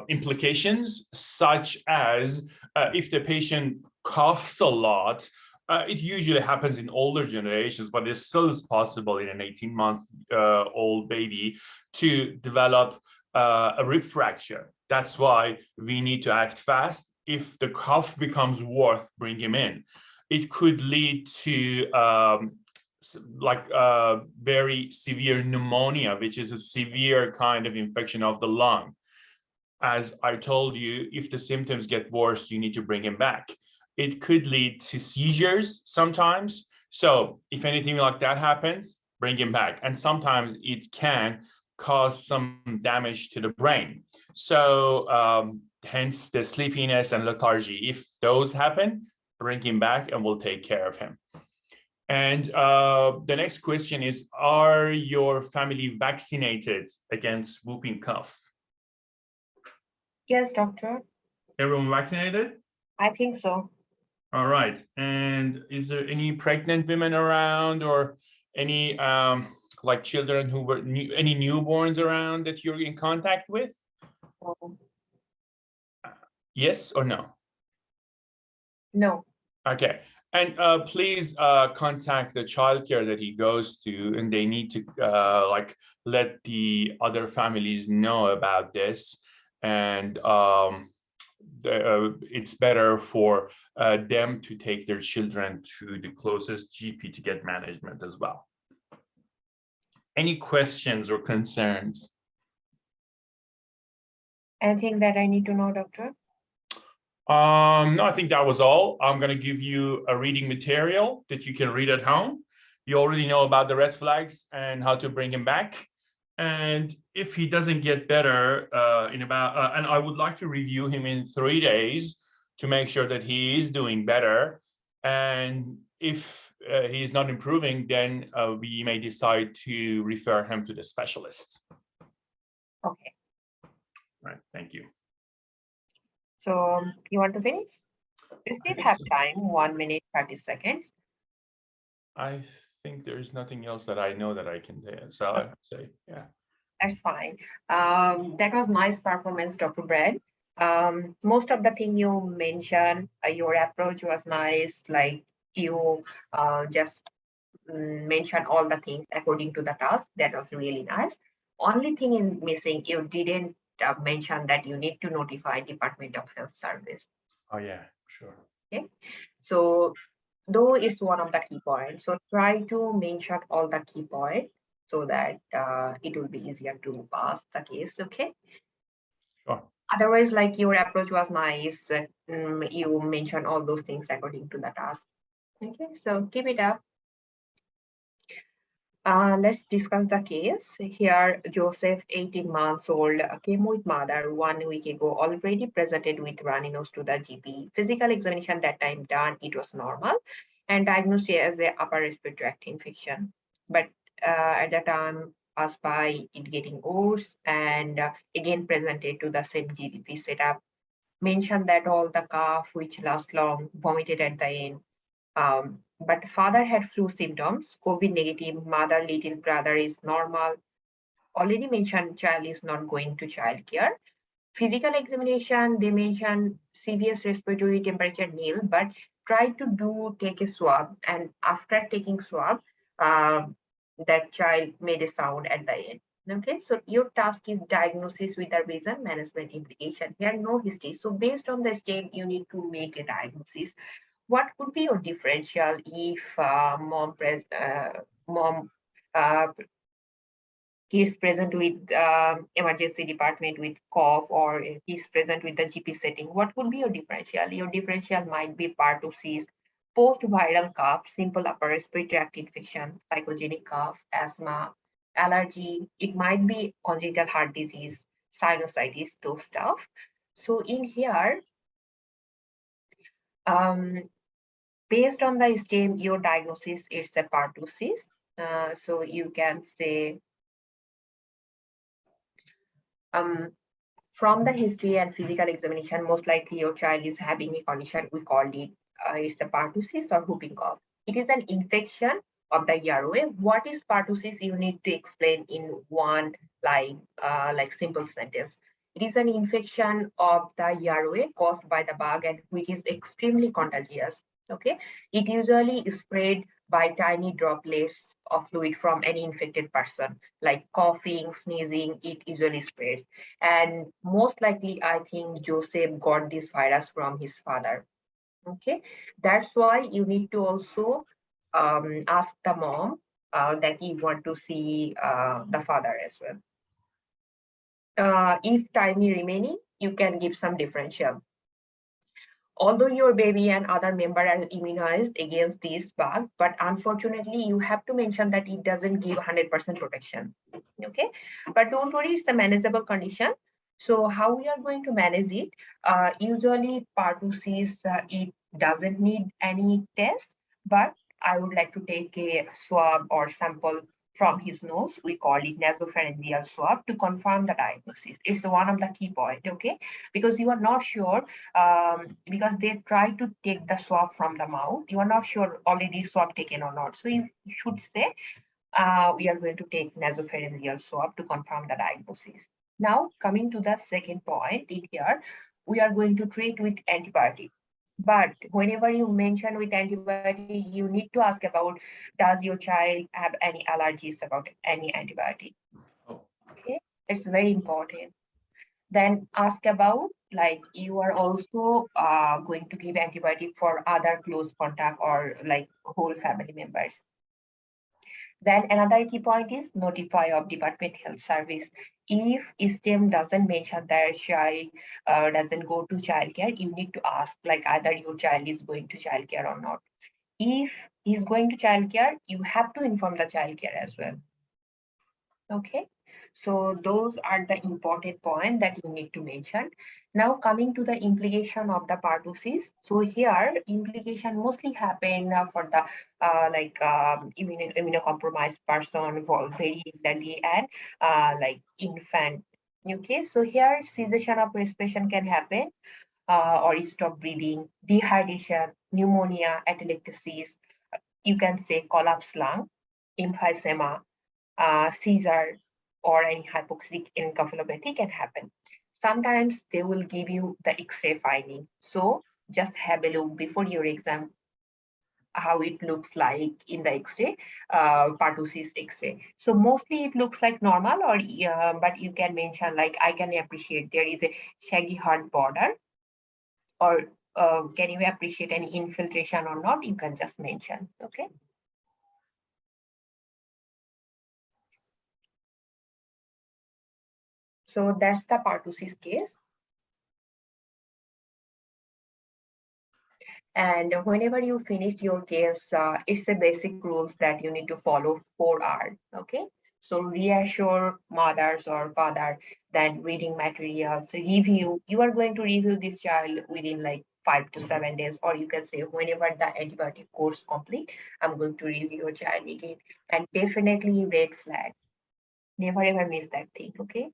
implications, such as if the patient coughs a lot, it usually happens in older generations, but it still is possible in an 18-month-old baby to develop a rib fracture. That's why we need to act fast. If the cough becomes worse, bring him in. It could lead to very severe pneumonia, which is a severe kind of infection of the lung. As I told you, if the symptoms get worse, you need to bring him back. It could lead to seizures sometimes. So if anything like that happens, bring him back. And sometimes it can cause some damage to the brain. So hence the sleepiness and lethargy. If those happen, bring him back and we'll take care of him. And the next question is, are your family vaccinated against whooping cough? Yes, doctor. Everyone vaccinated? I think so. All right. And is there any pregnant women around, or any like children who were any newborns around that you're in contact with? Yes or no? No. Okay. And please contact the childcare that he goes to, and they need to like let the other families know about this. And it's better for them to take their children to the closest GP to get management as well. Any questions or concerns? Anything that I need to know, doctor? No, I think that was all. I'm going to give you a reading material that you can read at home. You already know about the red flags and how to bring him back. And if he doesn't get better and I would like to review him in 3 days to make sure that he is doing better. And if he is not improving, then we may decide to refer him to the specialist. Okay. All right, thank you. So you want to finish? You still think have so. time, 1 minute, 30 seconds. I think there's nothing else that I know that I can say. So I say, yeah. That's fine. That was nice performance, Dr. Brad. Most of the thing you mentioned, your approach was nice. Like you just mentioned all the things according to the task. That was really nice. Only thing in missing, you didn't mention that you need to notify Department of Health Service. Oh yeah, sure. Okay, so though it's one of the key points, so try to mention all the key points so that it will be easier to pass the case. Okay. Sure. Otherwise, like your approach was nice. You mentioned all those things according to the task. Okay, so keep it up. Let's discuss the case. Here, Joseph, 18 months old, came with mother 1 week ago, already presented with runny nose to the GP. Physical examination that time done, it was normal, and diagnosed as a upper respiratory tract infection. But at that time, passed by it getting worse, and again presented to the same GP setup. Mentioned that all the cough, which lasts long, vomited at the end. But father had flu symptoms, COVID negative, mother, little brother is normal. Already mentioned child is not going to childcare. Physical examination, they mentioned serious respiratory temperature nil, but try to take a swab. And after taking swab, that child made a sound at the end. Okay, so your task is diagnosis with a reason, management implication. Here, no history. So based on the state, you need to make a diagnosis. What could be your differential if mom is present with emergency department with cough, or is present with the GP setting? What would be your differential? Your differential might be pertussis, post-viral cough, simple upper respiratory tract infection, psychogenic cough, asthma, allergy. It might be congenital heart disease, sinusitis, those stuff. So in here, based on the stem, your diagnosis is a pertussis. So you can say, from the history and physical examination, most likely your child is having a condition, we called it, it's a pertussis or whooping cough. It is an infection of the airway. What is pertussis? You need to explain in one line, like simple sentence. It is an infection of the airway caused by the bug, and which is extremely contagious. Okay, it usually is spread by tiny droplets of fluid from any infected person, like coughing, sneezing. It usually spreads, and most likely, I think Joseph got this virus from his father. Okay, that's why you need to also ask the mom that you want to see the father as well. If time is remaining, you can give some differential. Although your baby and other member are immunized against this bug, but unfortunately you have to mention that it doesn't give 100% protection. Okay, but don't worry, it's a manageable condition. So how we are going to manage it? Usually pertussis, it doesn't need any test, but I would like to take a swab or sample from his nose. We call it nasopharyngeal swab to confirm the diagnosis. It's one of the key points, okay? Because you are not sure, because they try to take the swab from the mouth. You are not sure already swab taken or not. So you should say, we are going to take nasopharyngeal swab to confirm the diagnosis. Now, coming to the second point in here, we are going to treat with antibiotic. But whenever you mention with antibiotic, you need to ask about, does your child have any allergies about any antibiotic? Oh. Okay, it's very important. Then ask about, like, you are also going to give antibiotic for other close contact or like whole family members. Then another key point is notify of Department Health Service. If STEM doesn't mention their child doesn't go to childcare, you need to ask, like, either your child is going to childcare or not. If he's going to childcare, you have to inform the childcare as well. Okay, so those are the important points that you need to mention. Now coming to the implication of the pertussis. So here implication mostly happen for the immunocompromised person for very elderly and like infant. Okay, so here cessation of respiration can happen, or stop breathing, dehydration, pneumonia, atelectasis. You can say collapsed lung, emphysema, seizure, or any hypoxic encephalopathy can happen. Sometimes they will give you the X-ray finding. So just have a look before your exam how it looks like in the X-ray, pertussis X-ray. So mostly it looks like normal, or but you can mention, like, I can appreciate there is a shaggy hard border, or can you appreciate any infiltration or not? You can just mention. Okay. So that's the pertussis case. And whenever you finish your case, it's a basic rules that you need to follow 4R. Okay. So reassure mothers or father, then reading materials, review. You are going to review this child within like 5 to 7 days, or you can say whenever the antibiotic course complete, I'm going to review your child again. And definitely red flag. Never ever miss that thing. Okay.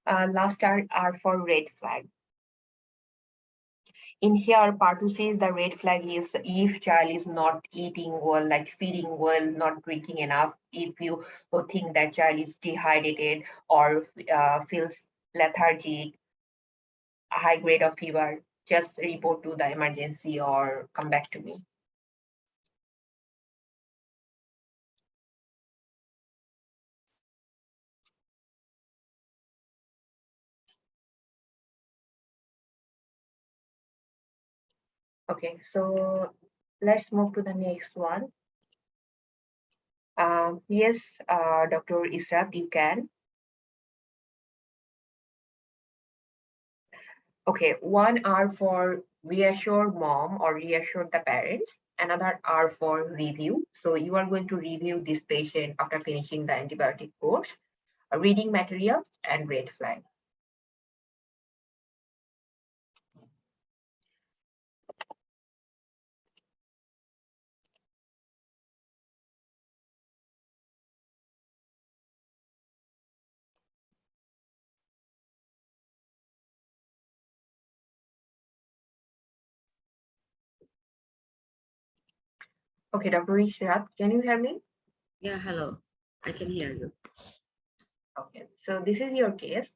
Last are for red flag. In here, pertussis, the red flag is if child is not eating well, like feeding well, not drinking enough. If you think that child is dehydrated or feels lethargic, high grade of fever, just report to the emergency or come back to me. Okay, so let's move to the next one. Yes, Dr. Israt, you can. Okay, 1 hour for reassure mom or reassure the parents, another hour for review. So you are going to review this patient after finishing the antibiotic course, reading materials, and red flag. Okay, Dr. Ishrat, can you hear me? Yeah, hello. I can hear you. Okay, so this is your case.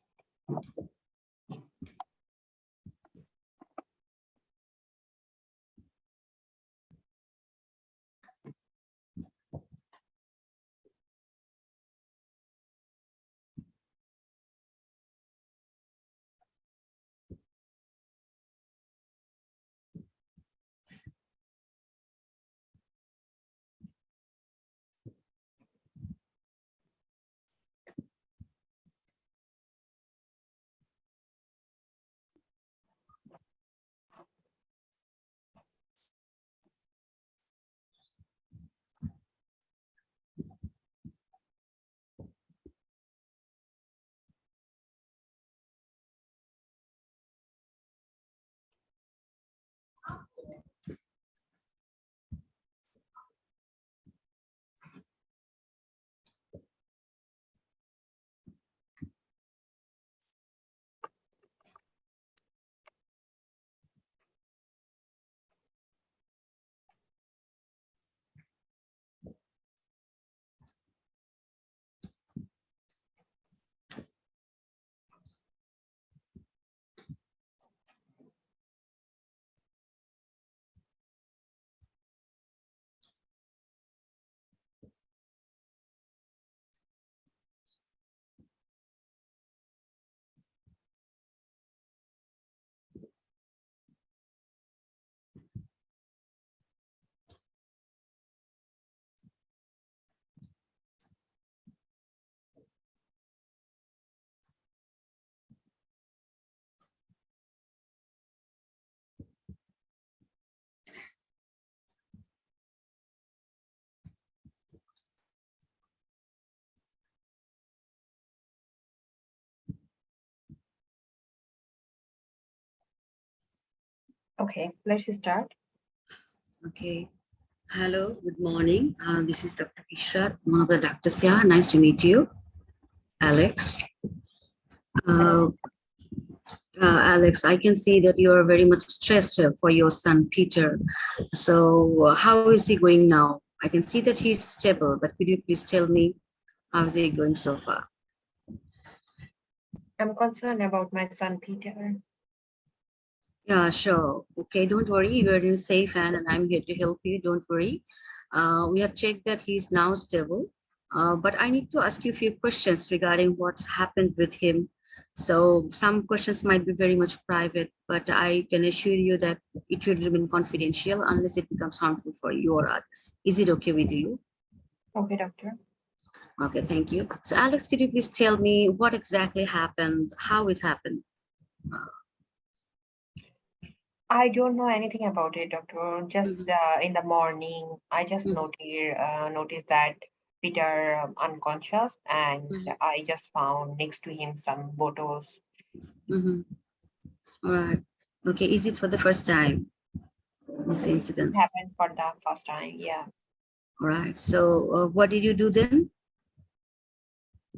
Okay, let's start. Okay. Hello, good morning. This is Dr. Ishrat, one of the doctors here. Nice to meet you, Alex. Alex, I can see that you are very much stressed for your son, Peter. So how is he going now? I can see that he's stable, but could you please tell me how is he going so far? I'm concerned about my son, Peter. Yeah, sure. Okay, don't worry. You're in safe hand and I'm here to help you. Don't worry. We have checked that he's now stable, but I need to ask you a few questions regarding what's happened with him. So some questions might be very much private, but I can assure you that it will remain confidential unless it becomes harmful for you or others. Is it okay with you? Okay, doctor. Okay, thank you. So Alex, could you please tell me what exactly happened, how it happened? I don't know anything about it, doctor. Just Mhm, in the morning, I just mhm, noticed that Peter unconscious, and mhm, I just found next to him some bottles. mhm. All right. Okay, is it for the first time, this It incident? happened for the first time. Yeah, All right. So what did you do then?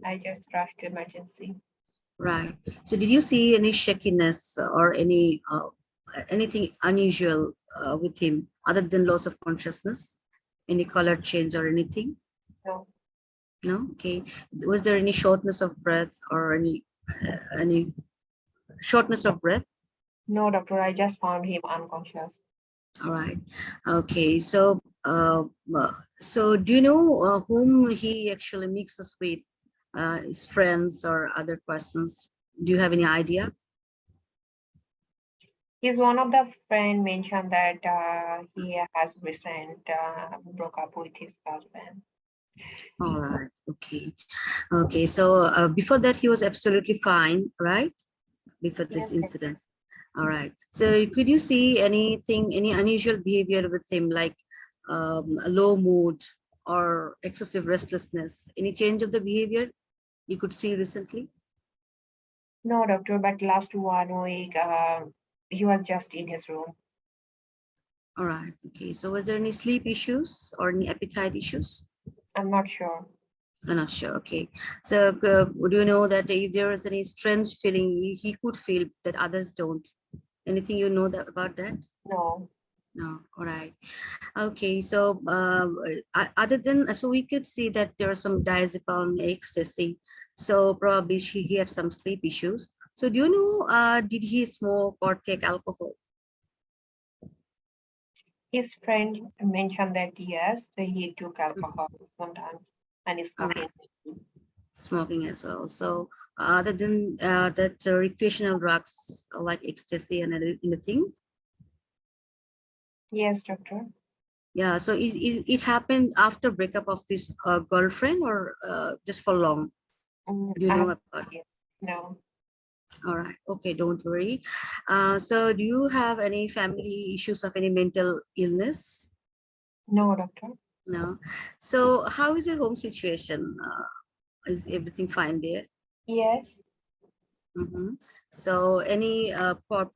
I just rushed to emergency. Right. So did you see any shakiness or anything unusual with him other than loss of consciousness? Any color change or anything? No, No. Okay. Was there any shortness of breath or any shortness of breath? no, doctor. I just found him unconscious. All right. Okay. So do you know whom he actually mixes with, his friends or other persons? Do you have any idea? He's one of the friend mentioned that he has recent broke up with his husband. All right. Okay. Okay. So before that, he was absolutely fine, right? Before this Yes, doctor. incident. All right. So could you see anything, any unusual behavior with him, like a low mood or excessive restlessness? Any change of the behavior you could see recently? No, doctor. But last 1 week, he was just in his room. All right. Okay. So was there any sleep issues or any appetite issues? I'm not sure. I'm not sure. Okay. So would you know that if there is any strange feeling he could feel that others don't? Anything you know that about that? No. No. All right. Okay. So other than, so we could see that there are some diazepam, ecstasy. So probably he had some sleep issues. So do you know, did he smoke or take alcohol? His friend mentioned that yes, he took Mhm. alcohol sometimes and is All smoking. right. Smoking as well. So other than that, recreational drugs like ecstasy and anything. Yes, doctor. Yeah. So it happened after breakup of his girlfriend or just for long? Do you I know have about? yeah, no, All right. Okay. Don't worry. So do you have any family issues of any mental illness? no, doctor. No. So how is your home situation? Is everything fine there? Yes, Mm-hmm. So any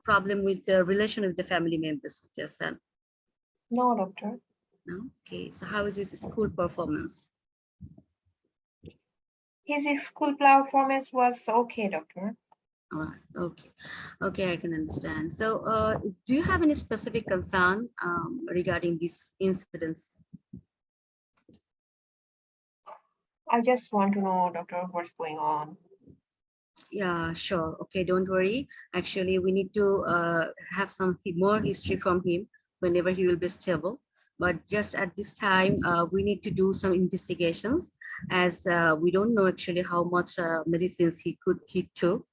problem with the relation with the family members with your son? no, doctor. No. Okay. So how is his school performance? His school performance was okay, doctor. All right. Okay. Okay, I can understand. So, do you have any specific concern regarding these incidents? I just want to know, doctor, what's going on. Yeah, sure. Okay, don't worry. Actually, we need to have some more history from him whenever he will be stable. But just at this time, we need to do some investigations as we don't know actually how much medicines he took.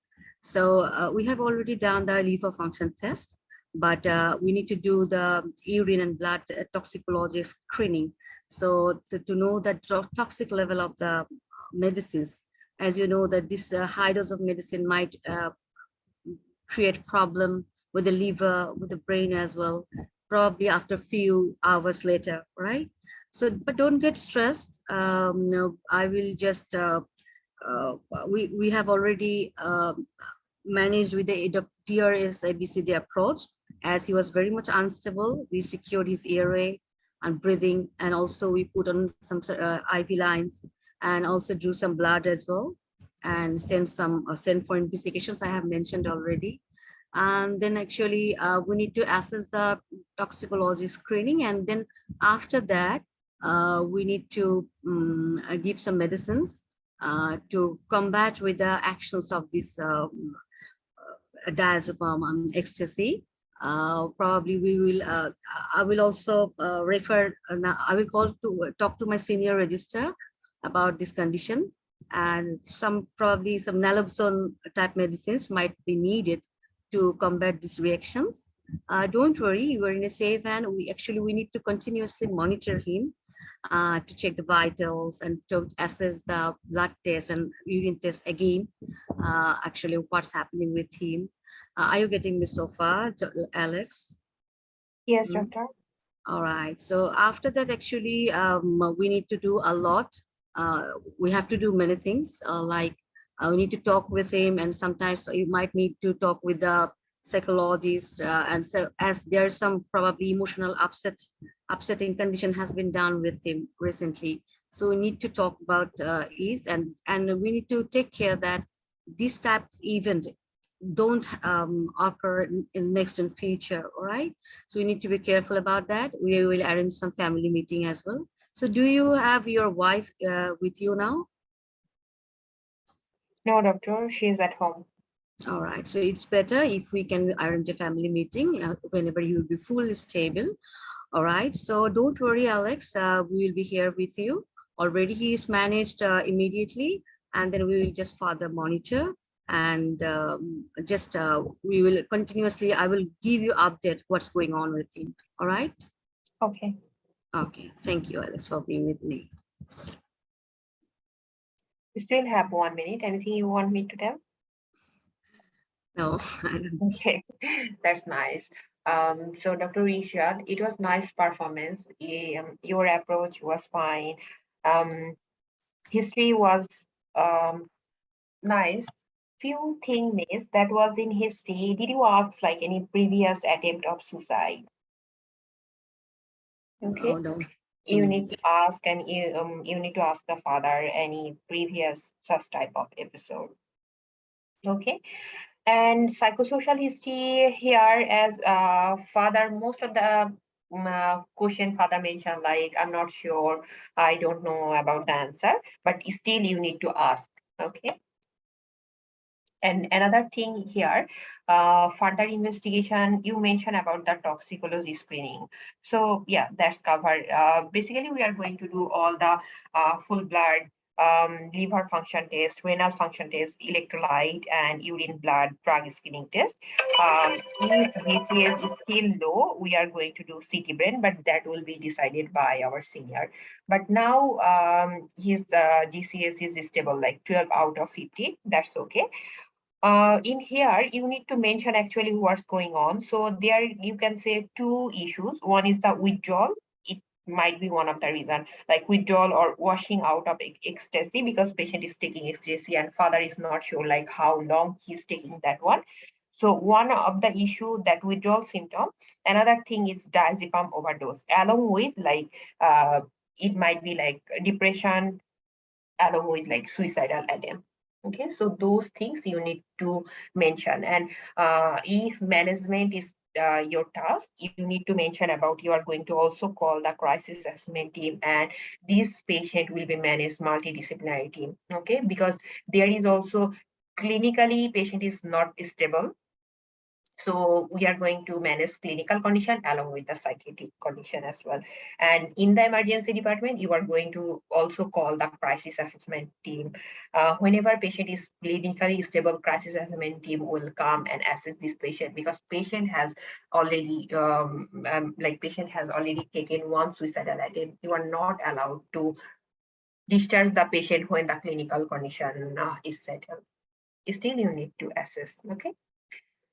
So we have already done the liver function test, but we need to do the urine and blood toxicology screening. So to know the toxic level of the medicines, as you know that this high dose of medicine might create problem with the liver, with the brain as well, probably after a few hours later, right? So but don't get stressed. No, I will just uh, we have already managed with the DRS ABCD approach, as he was very much unstable, we secured his airway and breathing, and also we put on some IV lines and also drew some blood as well, and sent for investigations I have mentioned already. And then actually we need to assess the toxicology screening, and then after that we need to give some medicines to combat with the actions of this diazepam ecstasy. Probably we will. I will also refer. I will talk to my senior register about this condition, and probably some naloxone type medicines might be needed to combat these reactions. Don't worry, you are in a safe hand. We need to continuously monitor him to check the vitals and to assess the blood test and urine test again. Actually, what's happening with him? Are you getting me so far, Alex? Yes, Mm. doctor. All right. So after that, actually, we need to do a lot. We have to do many things, like we need to talk with him, and sometimes you might need to talk with the psychologist. And so, as there's some probably emotional upsetting condition has been done with him recently, so we need to talk about it, and we need to take care that this type of event don't occur in next and future. All right, so we need to be careful about that. We will arrange some family meeting as well. So do you have your wife with you now? No, doctor, she's at home. All right, so it's better if we can arrange a family meeting whenever you will be fully stable. All right, so don't worry, Alex, we will be here with you. Already he is managed immediately, and then we will just further monitor, and we will continuously, I will give you update what's going on with him. All right. Okay. Okay, thank you, Alex, for being with me. We still have 1 minute. Anything you want me to tell? No, I don't. Okay, that's nice. So Dr. Rishad, it was nice performance. Your approach was fine. History was nice. Few things that was in history. Did you ask like any previous attempt of suicide? Okay, Oh, no. you need to ask, and you need to ask the father any previous such type of episode. Okay. And psychosocial history here, as father, most of the question father mentioned, like, I'm not sure, I don't know about the answer, but still you need to ask. Okay. And another thing here, further investigation, you mentioned about the toxicology screening. So yeah, that's covered. Basically, we are going to do all the full blood, liver function test, renal function test, electrolyte, and urine blood drug screening test. If GCS is still low, we are going to do CT brain, but that will be decided by our senior. But now his GCS is stable, like 12 out of 50. That's okay. In here, you need to mention actually what's going on. So there you can say two issues. One is the withdrawal. It might be one of the reason, like withdrawal or washing out of ecstasy, because patient is taking ecstasy and father is not sure like how long he's taking that one. So one of the issue, that withdrawal symptom. Another thing is diazepam overdose, along with like it might be like depression, along with like suicidal attempt. Okay, so those things you need to mention. And if management is your task, you need to mention about you are going to also call the crisis assessment team, and this patient will be managed multidisciplinary team. Okay, because there is also clinically patient is not stable. So we are going to manage clinical condition along with the psychiatric condition as well. And in the emergency department, you are going to also call the crisis assessment team. Whenever patient is clinically stable, crisis assessment team will come and assess this patient, because patient has already patient has already taken one suicidal attempt. You are not allowed to discharge the patient when the clinical condition is settled. Still, you need to assess. Okay.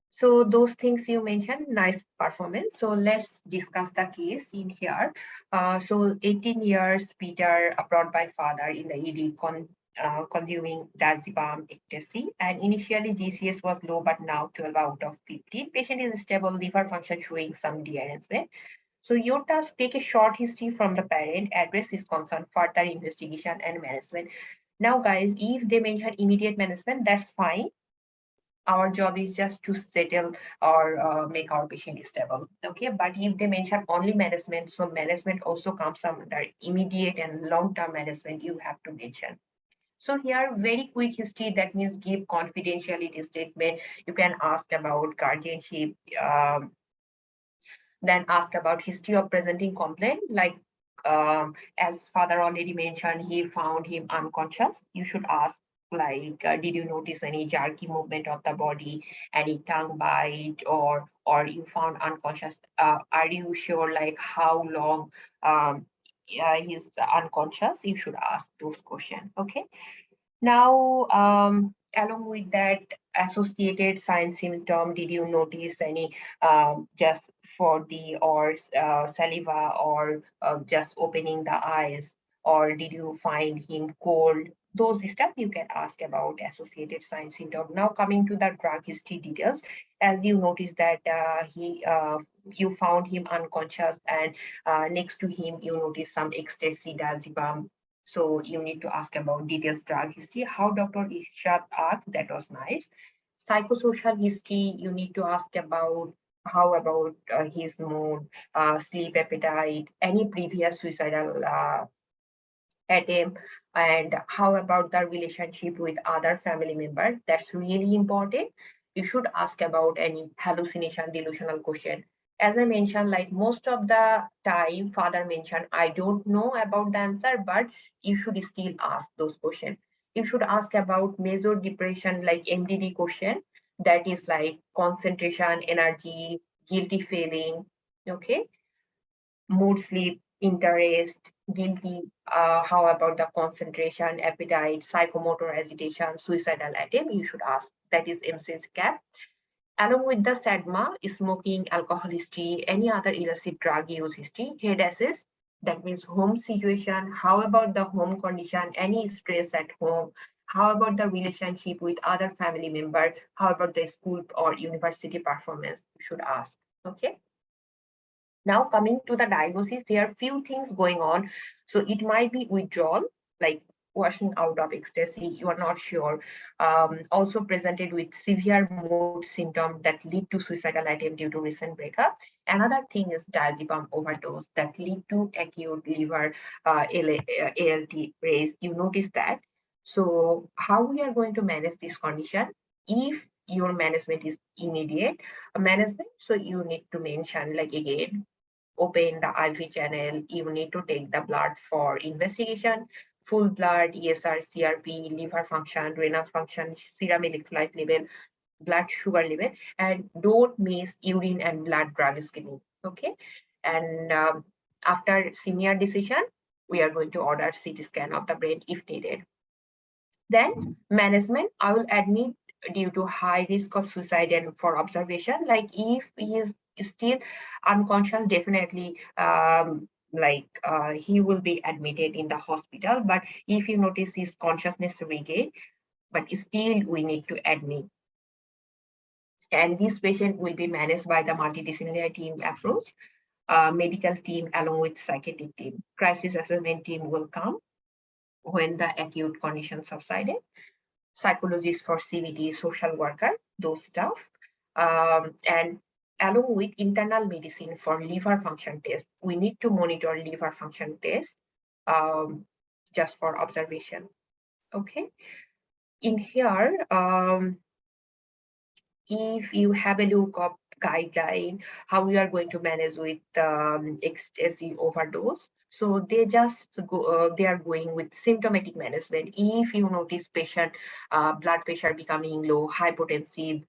So those things you mentioned, nice performance. So let's discuss the case in here. So 18 years, Peter, brought by father in the ED consuming diazepam, ecstasy, and initially GCS was low, but now 12 out of 15. Patient is stable, liver function showing some dearrangement. So your task, take a short history from the parent, address this concern, further investigation and management. Now, guys, if they mention immediate management, that's fine. Our job is just to settle or make our patient stable. Okay, but if they mention only management, so management also comes under immediate and long-term management you have to mention. So here, very quick history, that means give confidentiality statement. You can ask about guardianship, then ask about history of presenting complaint, like as father already mentioned, he found him unconscious. You should ask like, did you notice any jerky movement of the body, any tongue bite, or you found unconscious? Are you sure like how long he's unconscious? You should ask those questions. Okay. Now, along with that associated sign symptom, did you notice any just for the or saliva, or just opening the eyes, or did you find him cold? Those stuff you can ask about associated sign symptom. Now coming to the drug history details, as you notice that you found him unconscious, and next to him you notice some ecstasy, diazepam. So you need to ask about details drug history. How Dr. Ishad asked, that was nice. Psychosocial history, you need to ask about how about his mood, sleep, appetite, any previous suicidal attempt, and how about the relationship with other family members. That's really important. You should ask about any hallucination, delusional question. As I mentioned, like most of the time, father mentioned, I don't know about the answer, but you should still ask those questions. You should ask about major depression, like MDD question, that is like concentration, energy, guilty feeling, okay, mood, sleep, interest, guilty, how about the concentration, appetite, psychomotor agitation, suicidal attempt, you should ask. That is MC's cap. Along with the SADMA, smoking, alcohol history, any other illicit drug use history, head assess, that means home situation, how about the home condition, any stress at home, how about the relationship with other family member, how about the school or university performance, you should ask, okay? Now coming to the diagnosis, there are few things going on. So it might be withdrawal, like washing out of ecstasy, you are not sure. Also presented with severe mood symptom that lead to suicidal attempt due to recent breakup. Another thing is diazepam overdose that lead to acute liver ALT raise. You notice that. So how we are going to manage this condition? If your management is immediate management, so you need to mention like again, open the IV channel, you need to take the blood for investigation, full blood, ESR, CRP, liver function, renal function, serum electrolyte level, blood sugar level, and don't miss urine and blood drug screening, okay? And after senior decision, we are going to order CT scan of the brain if needed. Then management, I will admit due to high risk of suicide and for observation, like if he is still unconscious, definitely he will be admitted in the hospital. But if you notice his consciousness regain, but still we need to admit. And this patient will be managed by the multidisciplinary team approach, medical team along with psychiatric team. Crisis assessment team will come when the acute condition subsided. Psychologist for CBT, social worker, those stuff. And along with internal medicine for liver function test, we need to monitor liver function test just for observation. Okay. In here, if you have a look of guideline, how we are going to manage with ecstasy overdose. So they just go, they are going with symptomatic management. If you notice patient blood pressure becoming low, hypotensive,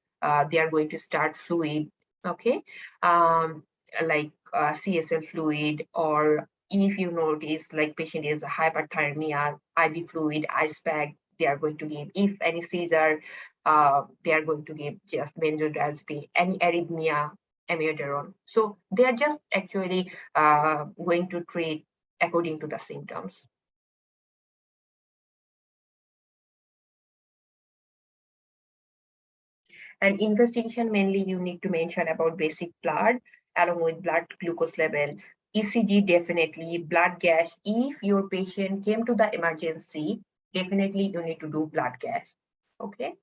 they are going to start fluid, okay, like CSL fluid, or if you notice like patient is hyperthermia, IV fluid, ice pack, they are going to give. If any seizure, they are going to give just benzodiazepine, any arrhythmia, amiodarone. So they are just actually going to treat according to the symptoms. And investigation, mainly you need to mention about basic blood along with blood glucose level, ECG, definitely blood gas. If your patient came to the emergency, definitely you need to do blood gas. Okay.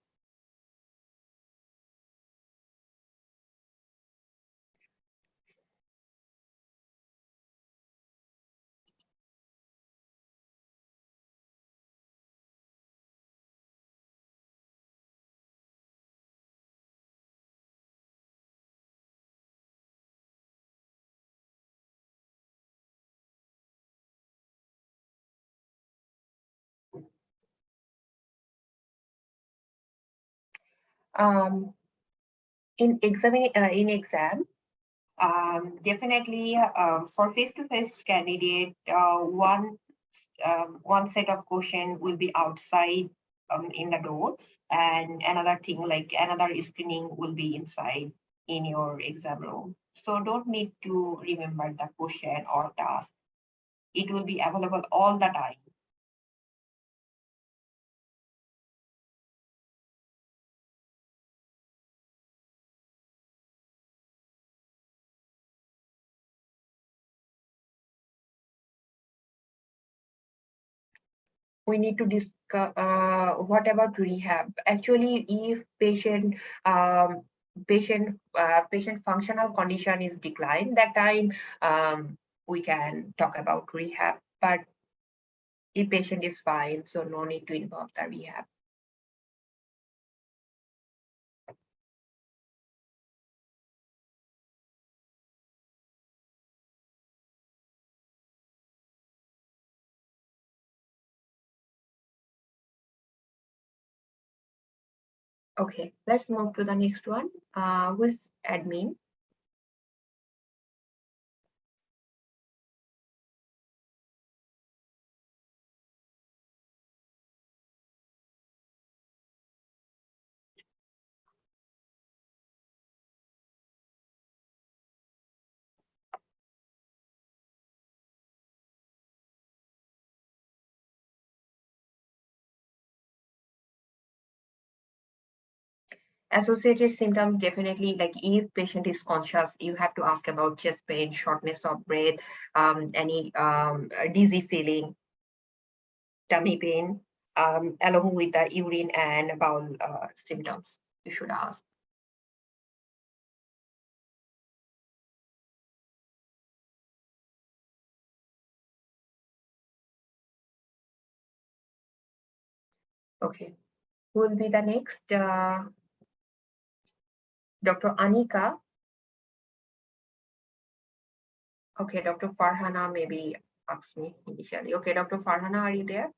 In exam, definitely for face-to-face candidate, one set of question will be outside in the door, and another thing like another screening will be inside in your exam room. So don't need to remember the question or task. It will be available all the time. We need to discuss what about rehab. Actually, if patient functional condition is declined, that time we can talk about rehab. But if patient is fine, so no need to involve the rehab. Okay, let's move to the next one with admin. Associated symptoms, definitely, like if patient is conscious, you have to ask about chest pain, shortness of breath, any dizzy feeling, tummy pain, along with the urine and bowel symptoms. You should ask. Okay, who will be the next? Dr. Anika. Okay, Dr. Farhana maybe asked me initially. Okay, Dr. Farhana, are you there?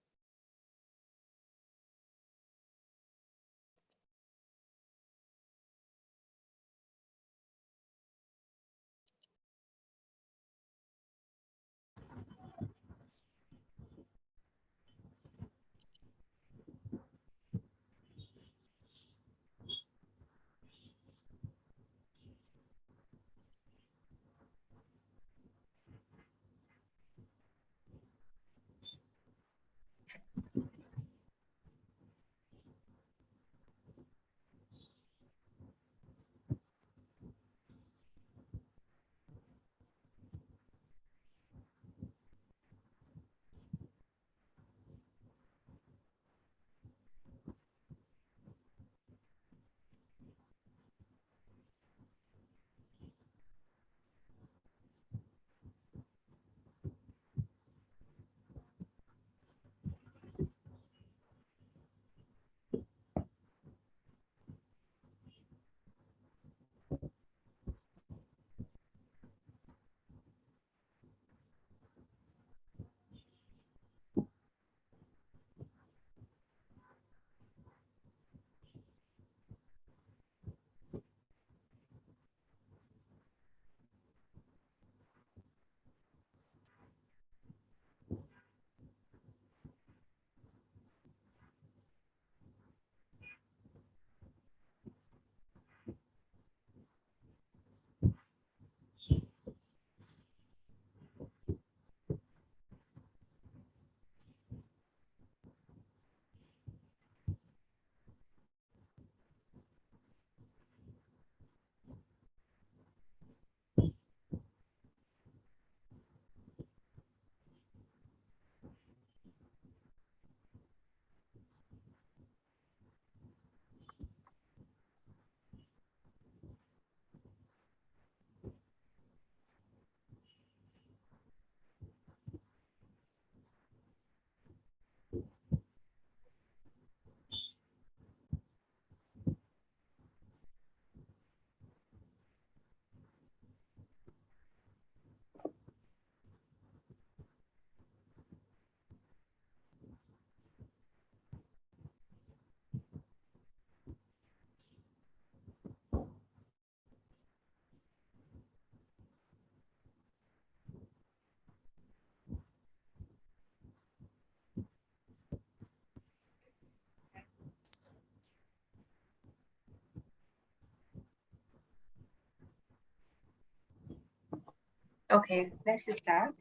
Okay, let's start.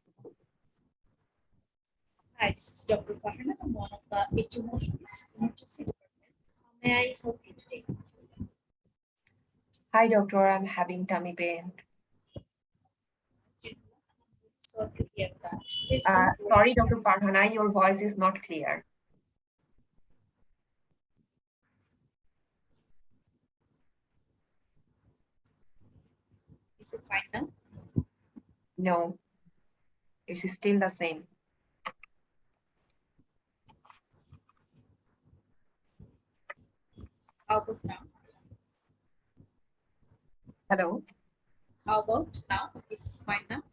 Hi, this is Dr. Farhana. I'm one of the HMO in this emergency department. How may I help you today? Hi, doctor. I'm having tummy pain. Sorry to hear that. Please don't worry. Sorry, Dr. Farhana, your voice is not clear. Is it fine now? No, it's still the same. How about now? Hello? How about now? Is it fine now?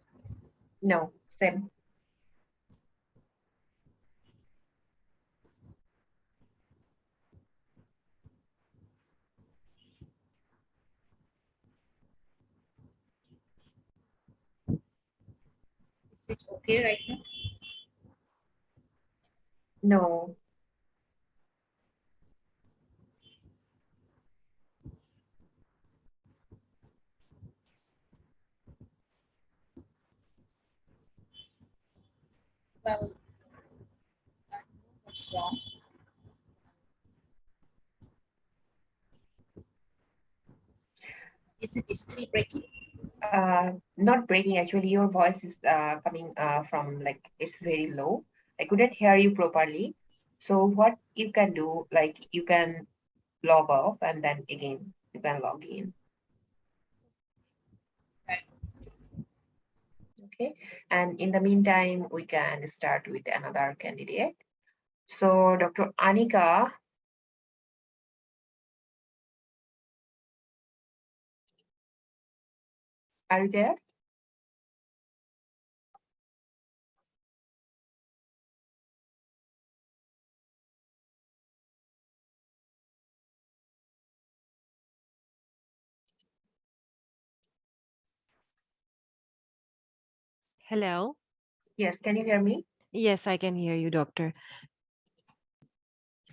No, same. Is it okay right now? No, Well, I know what's wrong. Is it still breaking? not breaking. Actually, your voice is coming from like it's very low. I couldn't hear you properly. So what you can do, like you can log off and then again you can log in. Right. Okay. And in the meantime, we can start with another candidate. So Dr. Anika. Are you there? Hello. Yes, can you hear me? Yes, I can hear you, doctor.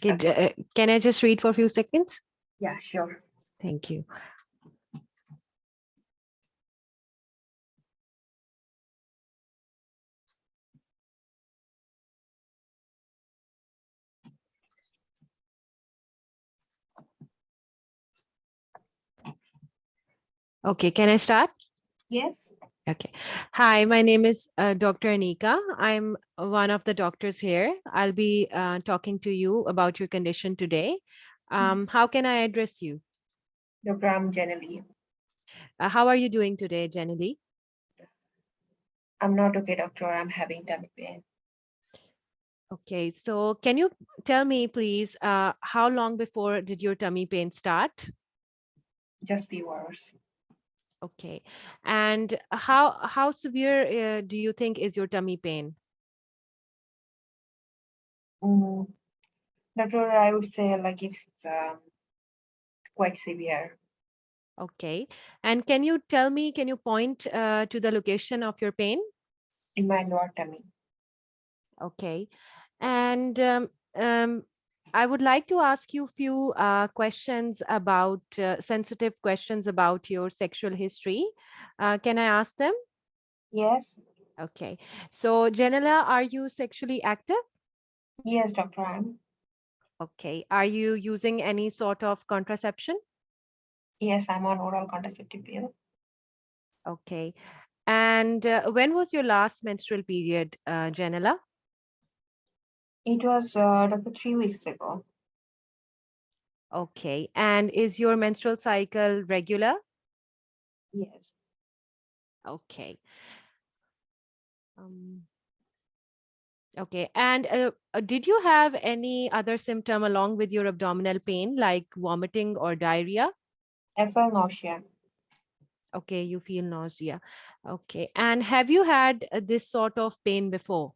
Okay. Can I just read for a few seconds? Yeah, sure. Thank you. Okay, can I start? Yes. Okay. Hi, my name is Dr. Anika. I'm one of the doctors here. I'll be talking to you about your condition today. How can I address you? Dr. I'm Jenny. How are you doing today, Jenny Lee? I'm not okay, doctor. I'm having tummy pain. Okay, so can you tell me, please, how long before did your tummy pain start? Just few hours. Okay, and how severe do you think is your tummy pain? Doctor, I would say like it's quite severe. Okay, and can you tell me, can you point to the location of your pain? In my lower tummy. Okay, and I would like to ask you a few questions about sensitive questions about your sexual history. Can I ask them? Yes. Okay, so Janela, are you sexually active? Yes, doctor. I'm. Okay, are you using any sort of contraception? Yes, I'm on oral contraceptive pill. Okay, and when was your last menstrual period, Janela? It was doctor 3 weeks ago. Okay, and is your menstrual cycle regular? Yes. Okay. Okay, and did you have any other symptom along with your abdominal pain, like vomiting or diarrhea? I felt nausea. Okay, you feel nausea. Okay, and have you had this sort of pain before?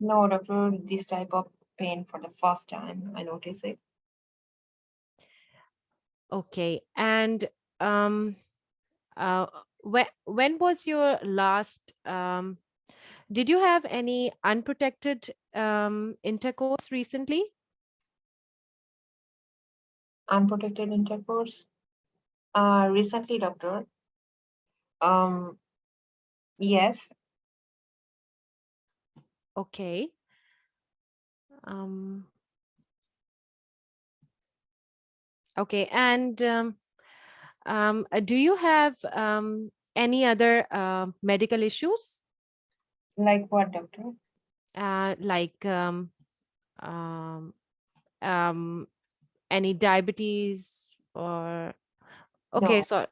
No, doctor, this type of pain for the first time I notice it. Okay, and uh, when was your last did you have any unprotected intercourse recently? Unprotected intercourse. Recently, doctor. Um, Yes. Okay. Um, okay. And do you have any other medical issues? Like what, doctor? Like um, um, any diabetes or okay, No. so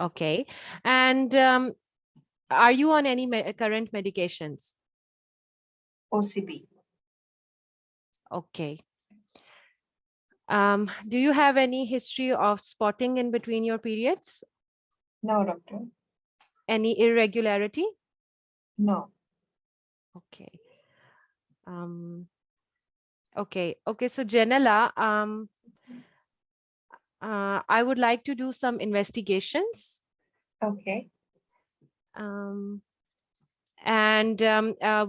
okay. And are you on any current medications? OCB. Okay. Do you have any history of spotting in between your periods? No, doctor. Any irregularity? No. Okay. Okay. Okay. So Janella, I would like to do some investigations. Okay. Um, and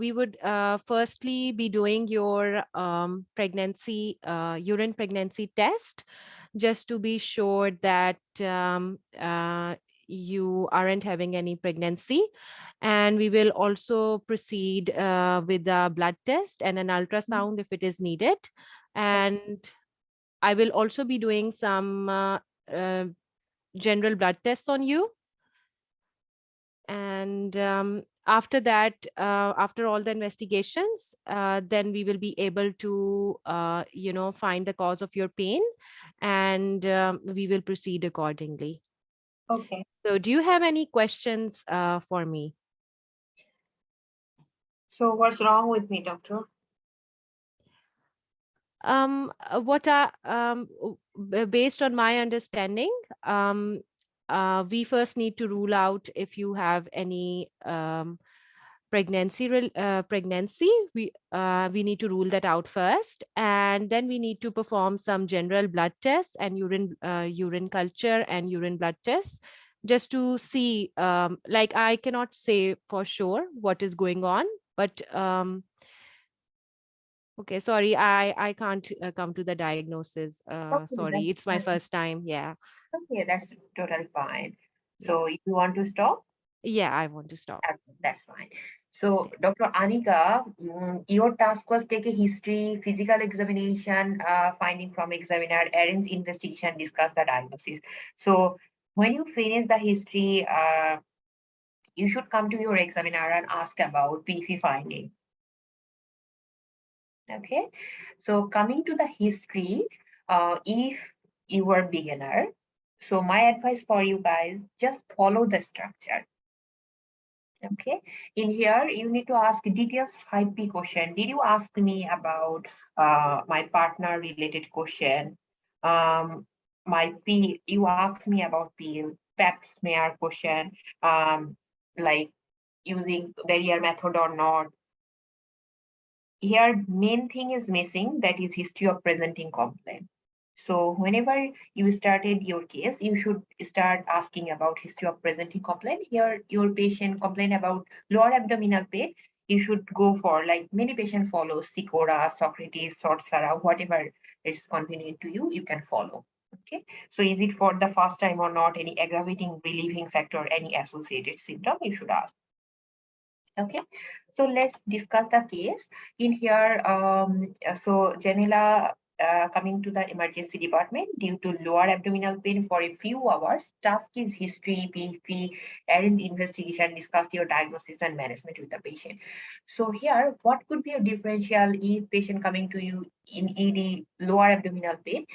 we would firstly be doing your pregnancy, urine pregnancy test, just to be sure that you aren't having any pregnancy. And we will also proceed with the blood test and an ultrasound if it is needed. And I will also be doing some general blood tests on you. And after that, after all the investigations, then we will be able to, find the cause of your pain, and we will proceed accordingly. Okay. So do you have any questions for me? So what's wrong with me, doctor? Based on my understanding, we first need to rule out if you have any pregnancy. We need to rule that out first, and then we need to perform some general blood tests and urine culture and urine blood tests, just to see, like, I cannot say for sure what is going on, but okay, sorry, I can't come to the diagnosis. Okay, Sorry, that's it's my fine. first time. Yeah. Okay, that's totally fine. Yeah. So if you want to stop, Yeah, I want to stop. that's fine. So Thank- Dr. Anika, your task was take a history, physical examination, finding from examiner, arrange investigation, discuss the diagnosis. So when you finish the history, you should come to your examiner and ask about PF finding. Okay, so coming to the history, if you are beginner, so my advice for you guys, just follow the structure. Okay, in here you need to ask details 5P question. Did you ask me about my partner related question? My P, you asked me about pap smear question, like using barrier method or not. Here main thing is missing, that is history of presenting complaint. So whenever you started your case, you should start asking about history of presenting complaint. Here your patient complain about lower abdominal pain, you should go for, like many patient follow Sikora, Socrates, Sorsara, whatever is convenient to you, you can follow. Okay, so is it for the first time or not, any aggravating relieving factor, any associated symptom, you should ask. Okay, so let's discuss the case in here. So Janila coming to the emergency department due to lower abdominal pain for a few hours. Task is history, PFP, arrange investigation, discuss your diagnosis and management with the patient. So here, what could be a differential if patient coming to you in ED, lower abdominal pain?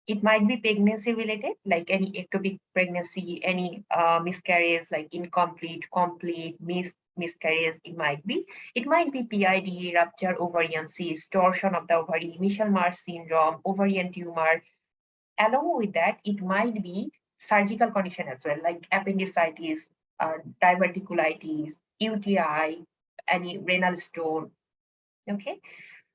It might be pregnancy related, like any ectopic pregnancy, any miscarriage, like incomplete, complete, miscarriage. It might be PID, rupture ovarian cyst, torsion of the ovary, Michel-Marsh syndrome, ovarian tumor. Along with that, it might be surgical condition as well, like appendicitis, diverticulitis, UTI, any renal stone. Okay,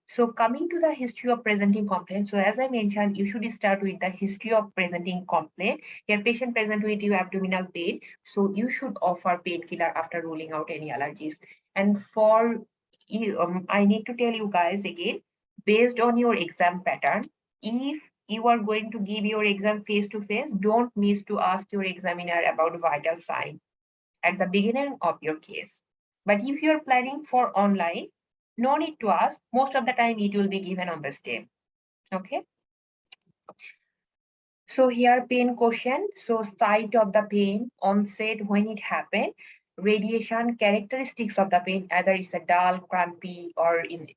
so coming to the history of presenting complaint. So as I mentioned, you should start with the history of presenting complaint. Your patient present with you abdominal pain. So you should offer painkiller after ruling out any allergies. And for you, I need to tell you guys again, based on your exam pattern, if you are going to give your exam face to face, don't miss to ask your examiner about vital sign. at the beginning of your case. But if you're planning for online, no need to ask. Most of the time it will be given on the stem. Okay. So here pain question. So site of the pain, onset, when it happened, radiation, characteristics of the pain, either it's a dull, crampy, or in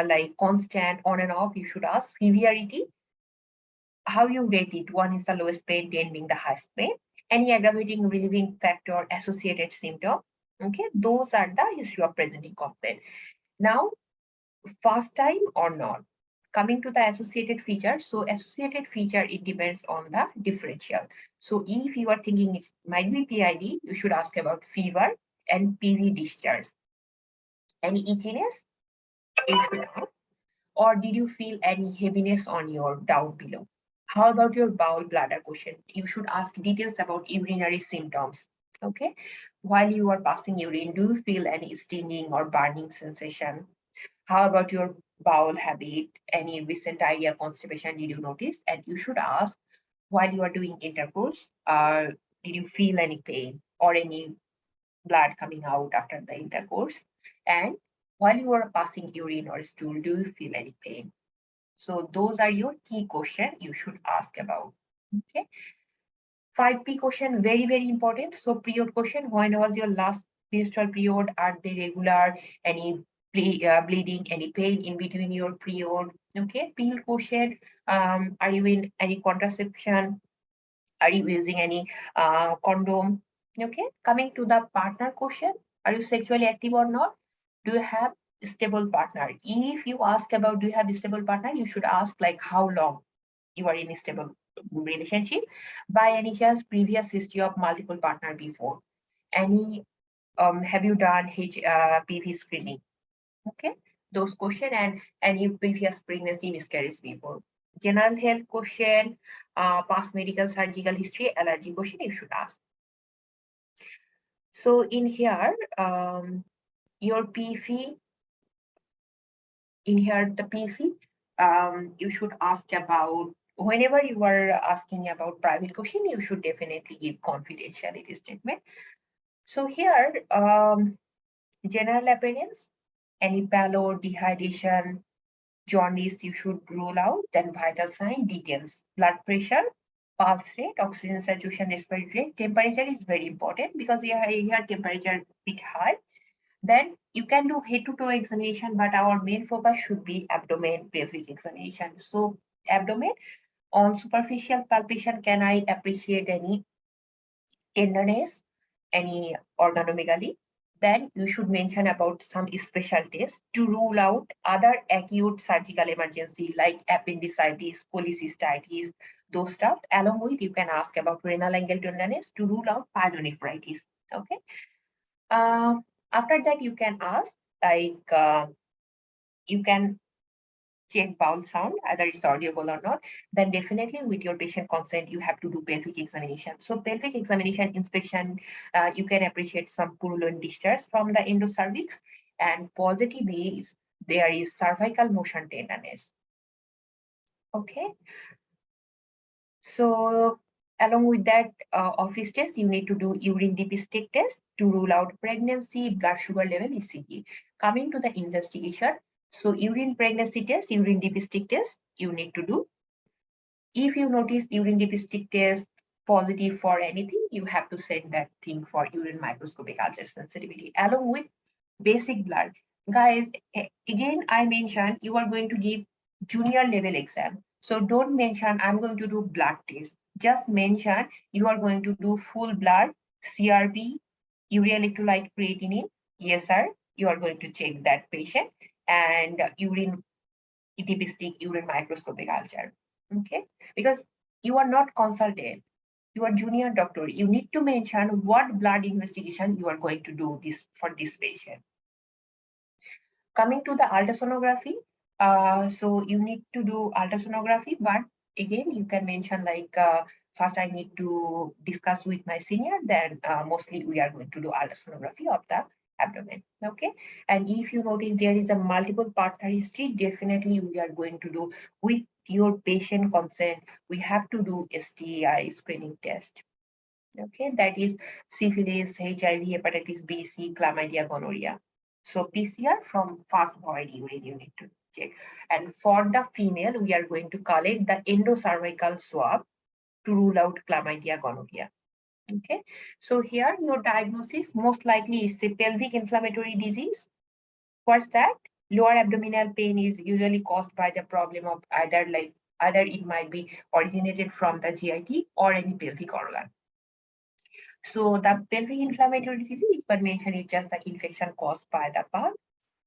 like constant, on and off. You should ask severity. How you rate it? 1 is the lowest pain, 10 being the highest pain. Any aggravating relieving factor, associated symptom. Okay, those are the history of presenting complaint. Now, first time or not. Coming to the associated feature. So associated feature, it depends on the differential. So if you are thinking it might be PID, you should ask about fever and PV discharge. Any itchiness? You should ask. Or did you feel any heaviness on your down below? How about your bowel bladder question? You should ask details about urinary symptoms. Okay. While you are passing urine, do you feel any stinging or burning sensation? How about your bowel habit? Any recent diarrhea, constipation did you notice? And you should ask while you are doing intercourse, did you feel any pain or any blood coming out after the intercourse? And while you are passing urine or stool, do you feel any pain? So those are your key questions you should ask about. Okay. 5P question, very, very important. So period question, when was your last menstrual period? Are they regular? Any bleeding, any pain in between your period? Okay. Pill question, are you in any contraception? Are you using any condom? Okay. Coming to the partner question, are you sexually active or not? Do you have a stable partner? If you ask about do you have a stable partner, you should ask like how long you are in a stable relationship. By any chance, previous history of multiple partner before. Any have you done HPV screening? Okay, those question and any previous pregnancy miscarriage before. General health question, past medical surgical history, allergy question you should ask. So in here, your PFE, in here the PFE, you should ask about, whenever you are asking about private question, you should definitely give confidentiality statement. So here, general appearance, any pallor, dehydration, jaundice, you should rule out. Then vital sign details, blood pressure, pulse rate, oxygen saturation, respiratory rate. Temperature is very important because here temperature bit high. Then you can do head to toe examination, but our main focus should be abdomen pelvic examination. So abdomen, on superficial palpation, can I appreciate any tenderness, any organomegaly? Then you should mention about some special tests to rule out other acute surgical emergency like appendicitis, cholecystitis, those stuff. Along with, you can ask about renal angle tenderness to rule out pyelonephritis. Okay. After that, you can ask like you can check bowel sound, either it's audible or not. Then definitely with your patient consent, you have to do pelvic examination. So pelvic examination inspection, you can appreciate some purulent discharge from the endocervix, and positive is there is cervical motion tenderness. Okay. So along with that office test, you need to do urine dipstick test to rule out pregnancy, blood sugar level, ECG. Coming to the investigation, so urine pregnancy test, urine dipstick test, you need to do. If you notice urine dipstick test positive for anything, you have to send that thing for urine microscopic culture sensitivity along with basic blood. Guys, again, I mentioned you are going to give junior level exam. So don't mention I'm going to do blood test. Just mention you are going to do full blood, CRP, urea electrolyte creatinine. Yes, sir. You are going to check that patient and urine dipstick, urine microscopic culture. Okay, because you are not consultant, you are junior doctor. You need to mention what blood investigation you are going to do this for this patient. Coming to the ultrasonography, so you need to do ultrasonography, but again, you can mention like first I need to discuss with my senior, then mostly we are going to do ultrasonography of the abdomen. Okay, and if you notice there is a multiple partner history, definitely we are going to do with your patient consent. We have to do STI screening test. Okay, that is syphilis, HIV, hepatitis B, C, chlamydia, gonorrhea. So PCR from fast void urine you need to check. And for the female, we are going to collect the endocervical swab to rule out chlamydia, gonorrhea. Okay, so here your diagnosis most likely is the pelvic inflammatory disease. What's that? Lower abdominal pain is usually caused by the problem of either it might be originated from the GIT or any pelvic organ. So the pelvic inflammatory disease, you can mention it just the infection caused by the bug,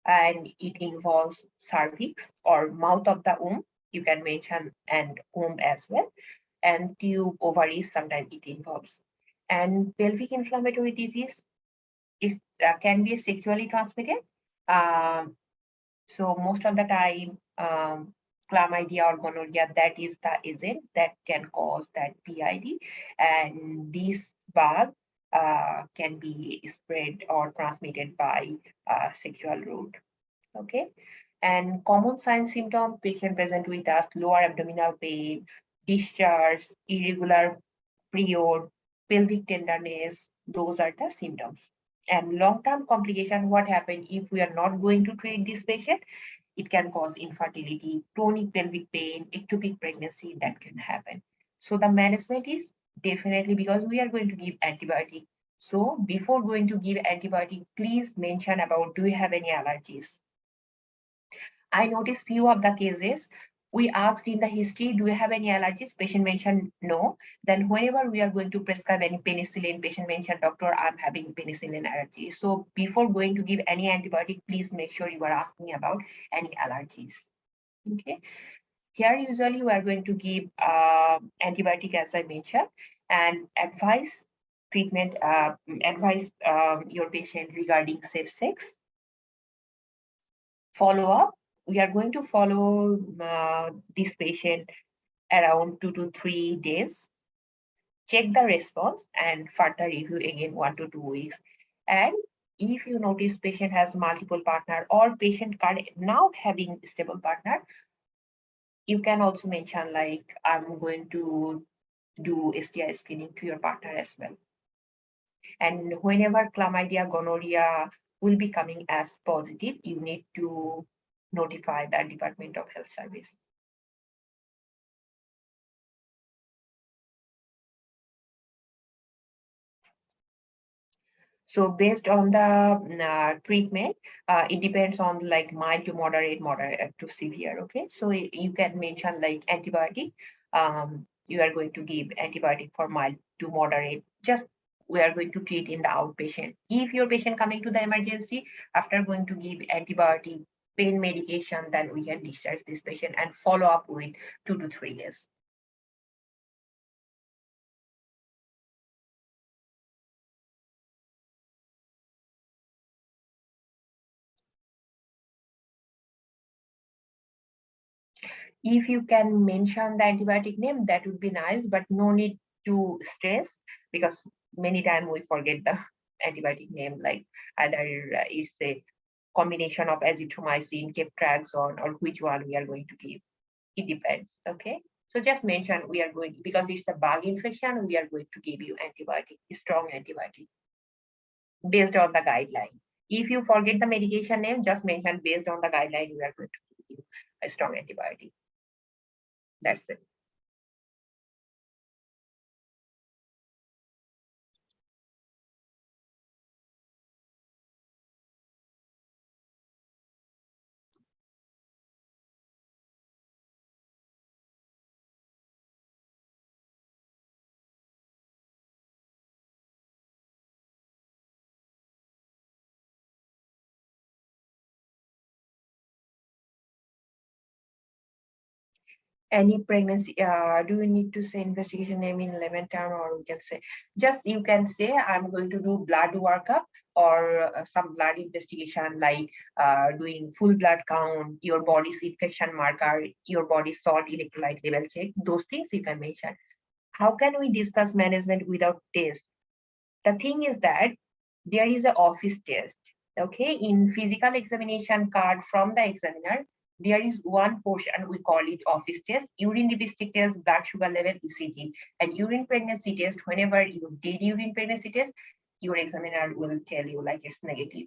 and it involves cervix or mouth of the womb. You can mention and womb as well, and tube, ovaries. Sometimes it involves. And pelvic inflammatory disease is can be sexually transmitted. Um, so most of the time, chlamydia or gonorrhea, that is the agent that can cause that PID. And this bug can be spread or transmitted by sexual route. Okay. And common sign symptom, patient present with us, lower abdominal pain, discharge, irregular period, pelvic tenderness, those are the symptoms. And long-term complication, what happens if we are not going to treat this patient? It can cause infertility, chronic pelvic pain, ectopic pregnancy, that can happen. So the management is definitely, because we are going to give antibiotic. So before going to give antibiotic, please mention about, do you have any allergies? I noticed few of the cases we asked in the history, do you have any allergies? Patient mentioned no. Then whenever we are going to prescribe any penicillin, patient mentioned, doctor, I'm having penicillin allergy. So before going to give any antibiotic, please make sure you are asking about any allergies. Okay. Here usually we are going to give antibiotic as I mentioned, and advise treatment, advise your patient regarding safe sex. Follow up, we are going to follow this patient around 2 to 3 days, check the response, and further review again 1 to 2 weeks. And if you notice patient has multiple partner or patient now having stable partner, you can also mention like, I'm going to do STI screening to your partner as well. And whenever chlamydia, gonorrhea will be coming as positive, you need to notify the Department of Health Service. So based on the treatment, it depends on like mild to moderate, moderate to severe. Okay, so you can mention like antibiotic. You are going to give antibiotic for mild to moderate. Just we are going to treat in the outpatient. If your patient coming to the emergency, after going to give antibiotic, pain medication, then we can discharge this patient and follow up with 2 to 3 days. If you can mention the antibiotic name, that would be nice, but no need to stress, because many times we forget the antibiotic name, like either it's a combination of azithromycin, ceftriaxone, or which one we are going to give. It depends, okay? So just mention we are going, because it's a bug infection, we are going to give you antibiotic, strong antibiotic, based on the guideline. If you forget the medication name, just mention based on the guideline, we are going to give you a strong antibiotic. That's it. Any pregnancy, do we need to say investigation name in layman term, or we can say, just you can say, I'm going to do blood workup or some blood investigation, like doing full blood count, your body's infection marker, your body's salt electrolyte level check, those things you can mention. How can we discuss management without test? The thing is that there is an office test, okay? In physical examination card from the examiner, there is one portion, we call it office test, urine dipstick test, blood sugar level, ECG, and urine pregnancy test. Whenever you did urine pregnancy test, your examiner will tell you like it's negative.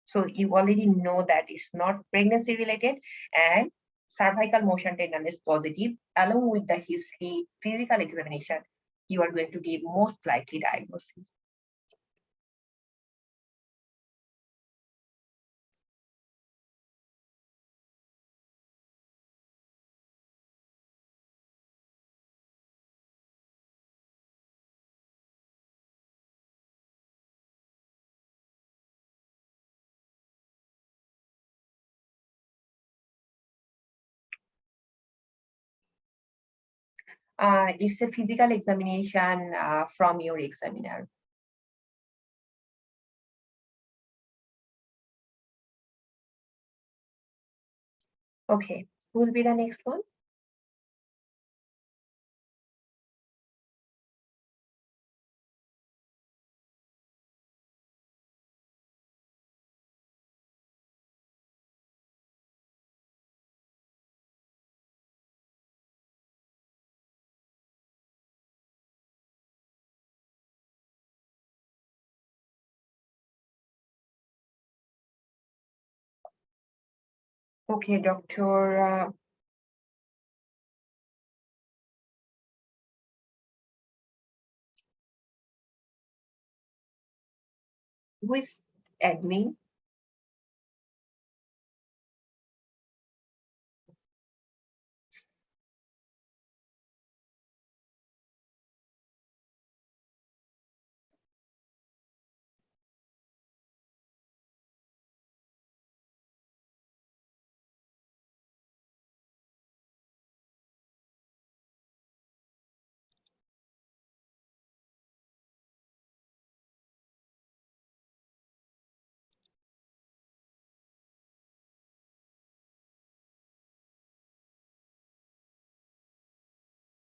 So you already know that it's not pregnancy related, and cervical motion tenderness positive, along with the history, physical examination, you are going to give most likely diagnosis. It's a physical examination from your examiner. Okay, who will be the next one? Okay, Dr. Who is admin?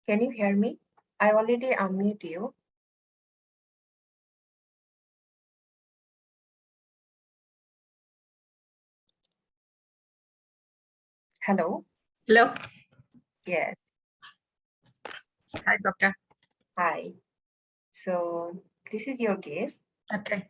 Can you hear me? I already unmute you. Hello? Hello. Yes, Hi, doctor. hi. So this is your case. Okay.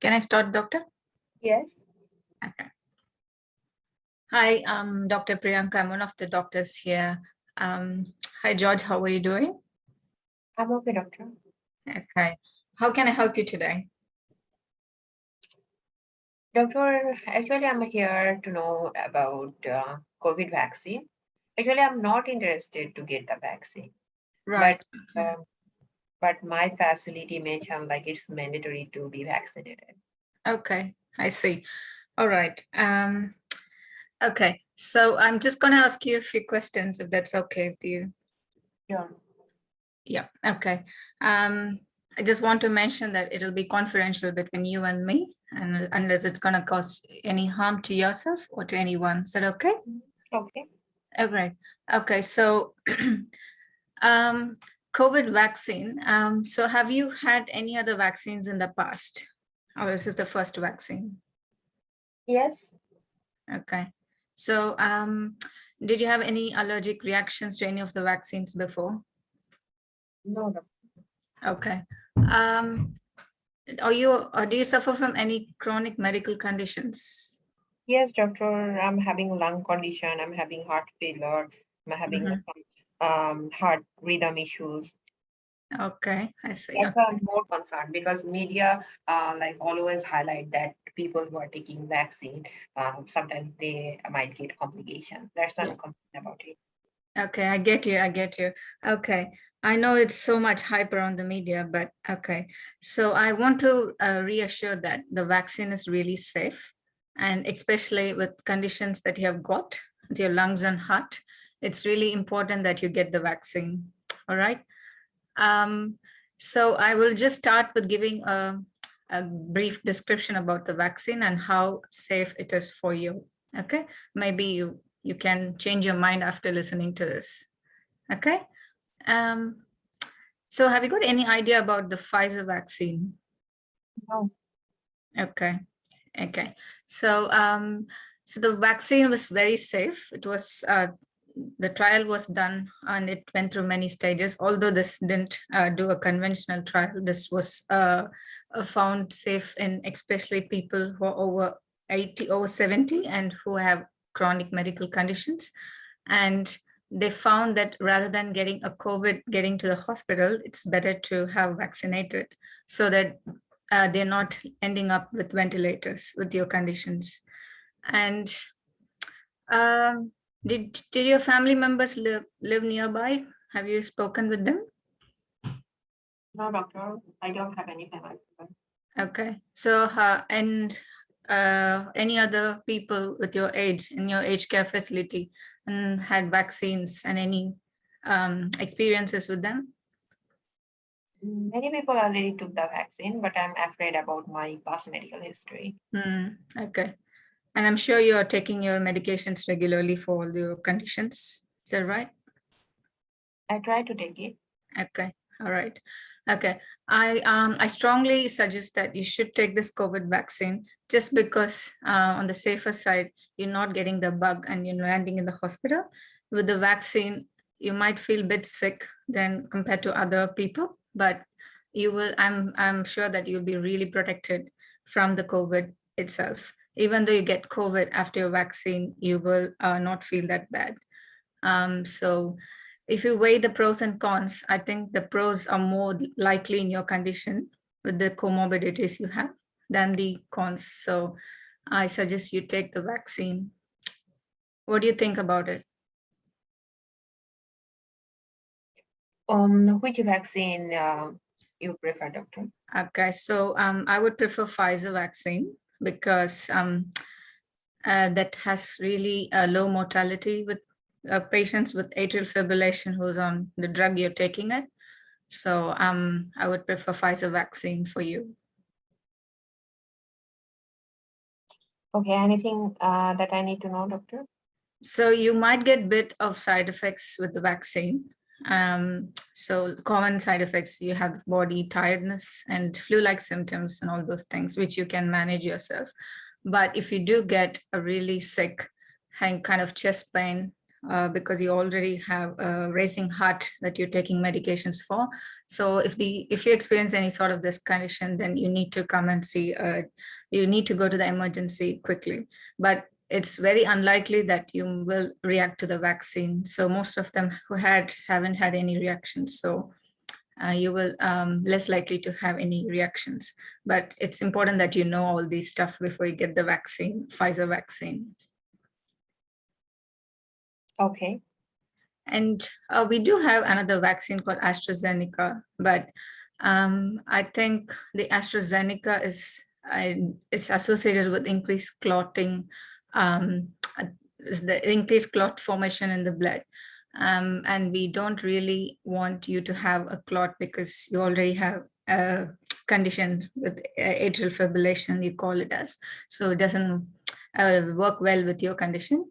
Can I start, doctor? Yes. Okay. Hi, I'm Dr. Priyanka. I'm one of the doctors here. Hi, George. How are you doing? I'm okay, doctor. Okay. How can I help you today? Doctor, actually, I'm here to know about COVID vaccine. Actually, I'm not interested to get the vaccine, Right. but my facility mentioned like it's mandatory to be vaccinated. Okay, I see. All right. Okay, so I'm just going to ask you a few questions if that's okay with you. Sure. Yeah, okay. I just want to mention that it'll be confidential between you and me, and unless it's going to cause any harm to yourself or to anyone. Is that okay? Okay. All right. Okay, so COVID vaccine. So have you had any other vaccines in the past? Or is this the first vaccine? Yes. Okay. So did you have any allergic reactions to any of the vaccines before? No, doctor. Okay. Are you, or do you suffer from any chronic medical conditions? Yes, doctor. I'm having lung condition. I'm having heart failure. I'm having Mhm. some heart rhythm issues. Okay, I see. That's why I'm more concerned because media like always highlight that people who are taking vaccine sometimes they might get complications. That's why I'm concerned about it. Okay, I get you. I get you. Okay. I know it's so much hype around the media, but okay. So I want to reassure that the vaccine is really safe. And especially with conditions that you have got with your lungs and heart, it's really important that you get the vaccine. All right. So I will just start with giving a brief description about the vaccine and how safe it is for you. Okay. Maybe you can change your mind after listening to this. Okay. So have you got any idea about the Pfizer vaccine? No. Okay. Okay. So so the vaccine was very safe. It was the trial was done and it went through many stages. Although this didn't do a conventional trial, this was found safe in especially people who are over 80, over 70, and who have chronic medical conditions. And they found that rather than getting a COVID getting to the hospital, it's better to have vaccinated so that they're not ending up with ventilators with your conditions. And did your family members live nearby? Have you spoken with them? No, doctor. I don't have any family. Okay. So and any other people with your age in your aged care facility and had vaccines and any experiences with them? Many people already took the vaccine, but I'm afraid about my past medical history. Okay. And I'm sure you are taking your medications regularly for all your conditions. Is that right? I try to take it. Okay. All right. Okay. I strongly suggest that you should take this COVID vaccine just because on the safer side, you're not getting the bug and you're landing in the hospital. With the vaccine, you might feel a bit sick than compared to other people, but you will, I'm sure that you'll be really protected from the COVID itself. Even though you get COVID after your vaccine, you will not feel that bad. So if you weigh the pros and cons, I think the pros are more likely in your condition with the comorbidities you have than the cons. So I suggest you take the vaccine. What do you think about it? Which vaccine you prefer, doctor? Okay, so I would prefer Pfizer vaccine because that has really a low mortality with patients with atrial fibrillation who's on the drug you're taking it. So I would prefer Pfizer vaccine for you. Okay, anything that I need to know, doctor? So you might get a bit of side effects with the vaccine. So common side effects, you have body tiredness and flu-like symptoms and all those things, which you can manage yourself. But if you do get a really sick kind of chest pain, because you already have a racing heart that you're taking medications for. So if you experience any sort of this condition, then you need to come and see, you need to go to the emergency quickly. But it's very unlikely that you will react to the vaccine. So most of them who haven't had any reactions. So you will less likely to have any reactions. But it's important that you know all these stuff before you get the vaccine, Pfizer vaccine. Okay. And we do have another vaccine called AstraZeneca, but I think the AstraZeneca is associated with increased clotting, the increased clot formation in the blood. And we don't really want you to have a clot because you already have a condition with atrial fibrillation, you call it as. So it doesn't work well with your condition.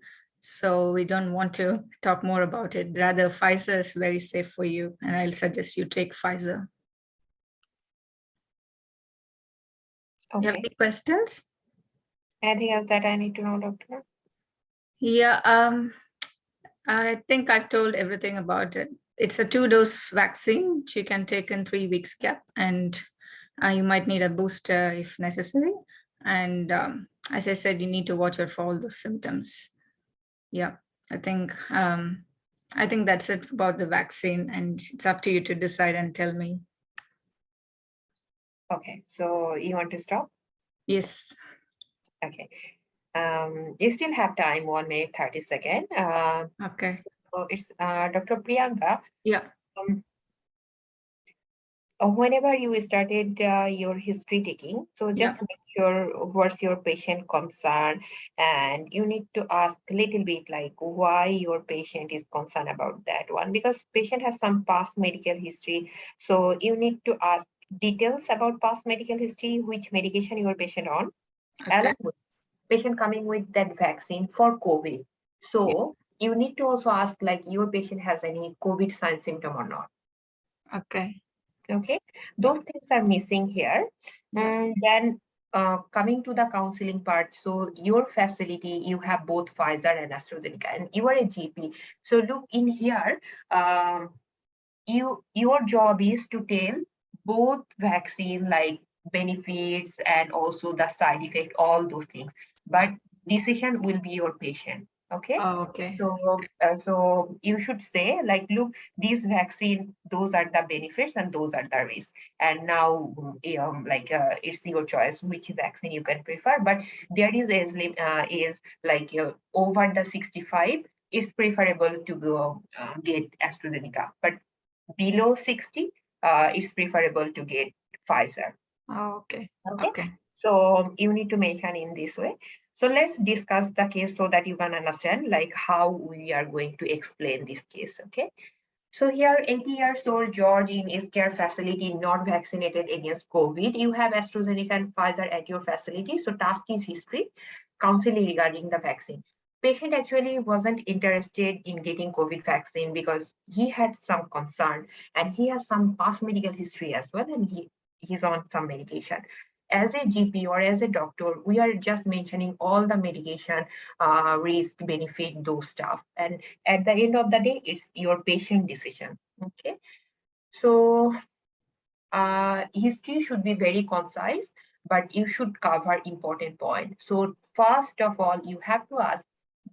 So we don't want to talk more about it. Rather, Pfizer is very safe for you, and I'll suggest you take Pfizer. You have Okay. any questions? Anything else that I need to know, doctor? Yeah, I think I've told everything about it. It's a 2-dose vaccine which you can take in 3 weeks gap, and you might need a booster if necessary. And as I said, you need to watch out for all those symptoms. Yeah, I think that's it about the vaccine, and it's up to you to decide and tell me. Okay, so you want to stop? Yes. Okay. You still have time, 1 minute, 30 seconds. Okay. So it's Dr. Priyanka. Yeah. Whenever you started your history taking, so just make sure what's your patient concern, and you need to ask a little bit like why your patient is concerned about that one, because patient has some past medical history. So you need to ask details about past medical history, which medication your patient on, along with patient coming with that vaccine for COVID. So you need to also ask like your patient has any COVID sign symptom or not. Okay. Okay, those things are missing here. And then coming to the counseling part, so your facility, you have both Pfizer and AstraZeneca, and you are a GP. So look in here, your job is to tell both vaccine like benefits and also the side effect, all those things. But decision will be your patient. Okay. Oh, okay. So you should say like, look, these vaccine, those are the benefits and those are the risks. And now, it's your choice which vaccine you can prefer. But there is like over the 65, it's preferable to go get AstraZeneca. But below 60, it's preferable to get Pfizer. Oh, okay. Okay. So you need to mention in this way. So let's discuss the case so that you can understand like how we are going to explain this case. Okay. So here, 80 years old George in his care facility, not vaccinated against COVID. You have AstraZeneca and Pfizer at your facility. So task is history, counseling regarding the vaccine. Patient actually wasn't interested in getting COVID vaccine because he had some concern and he has some past medical history as well, and he's on some medication. As a GP or as a doctor, we are just mentioning all the medication, risk, benefit, those stuff. And at the end of the day, it's your patient decision. Okay. So history should be very concise, but you should cover important points. So first of all, you have to ask,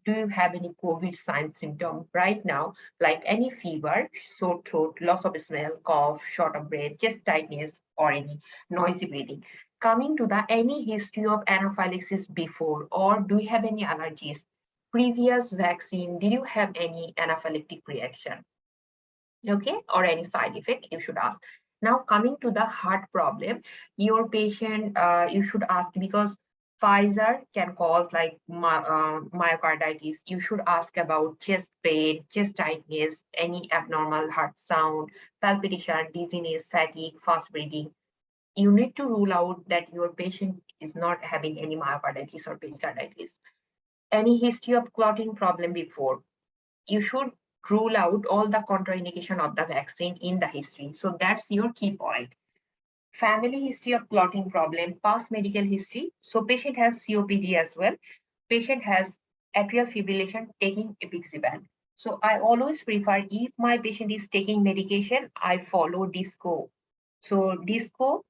do you have any COVID sign symptom right now, like any fever, sore throat, loss of smell, cough, short of breath, chest tightness, or any noisy breathing? Coming to the any history of anaphylaxis before, or do you have any allergies? Previous vaccine, did you have any anaphylactic reaction? Okay, or any side effect, you should ask. Now coming to the heart problem, your patient, you should ask because Pfizer can cause like myocarditis. You should ask about chest pain, chest tightness, any abnormal heart sound, palpitation, dizziness, fatigue, fast breathing. You need to rule out that your patient is not having any myocarditis or pericarditis. Any history of clotting problem before. You should rule out all the contraindication of the vaccine in the history. So that's your key point. Family history of clotting problem, past medical history. So patient has COPD as well. Patient has atrial fibrillation taking apixaban. So I always prefer, if my patient is taking medication, I follow DISCO. So DISCO,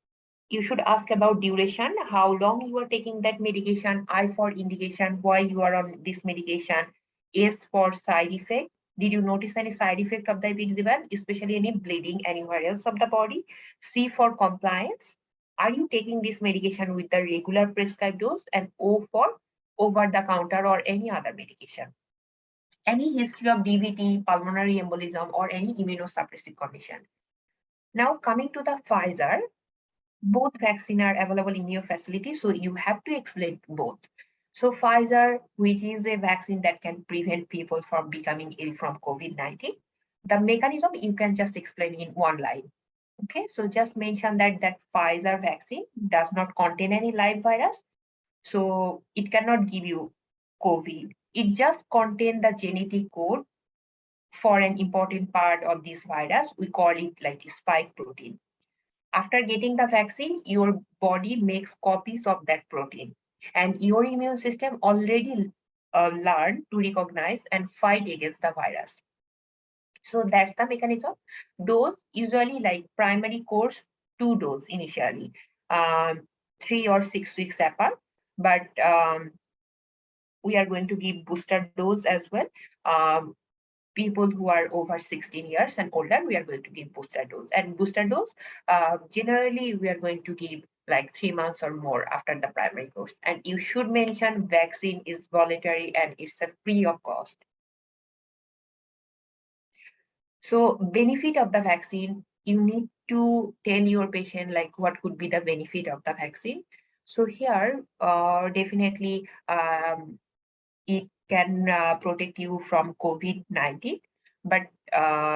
you should ask about duration, how long you are taking that medication, I for indication why you are on this medication, S for side effect, Did you notice any side effect of the apixaban, especially any bleeding anywhere else of the body? C for compliance. Are you taking this medication with the regular prescribed dose? And O for over the counter or any other medication. Any history of DVT, pulmonary embolism, or any immunosuppressive condition. Now coming to the Pfizer, both vaccines are available in your facility, so you have to explain both. So Pfizer, which is a vaccine that can prevent people from becoming ill from COVID-19, the mechanism you can just explain in one line. Okay, so just mention that Pfizer vaccine does not contain any live virus, so it cannot give you COVID. It just contains the genetic code for an important part of this virus. We call it like spike protein. After getting the vaccine, your body makes copies of that protein, and your immune system already learned to recognize and fight against the virus. So that's the mechanism. Dose usually like primary course, 2 dose initially, 3 or 6 weeks apart, but we are going to give booster dose as well. People who are over 16 years and older, we are going to give booster dose. And booster dose, generally, we are going to give like 3 months or more after the primary course. And you should mention vaccine is voluntary and it's a free of cost. So benefit of the vaccine, you need to tell your patient like what could be the benefit of the vaccine. So here, definitely, it can protect you from COVID-19, but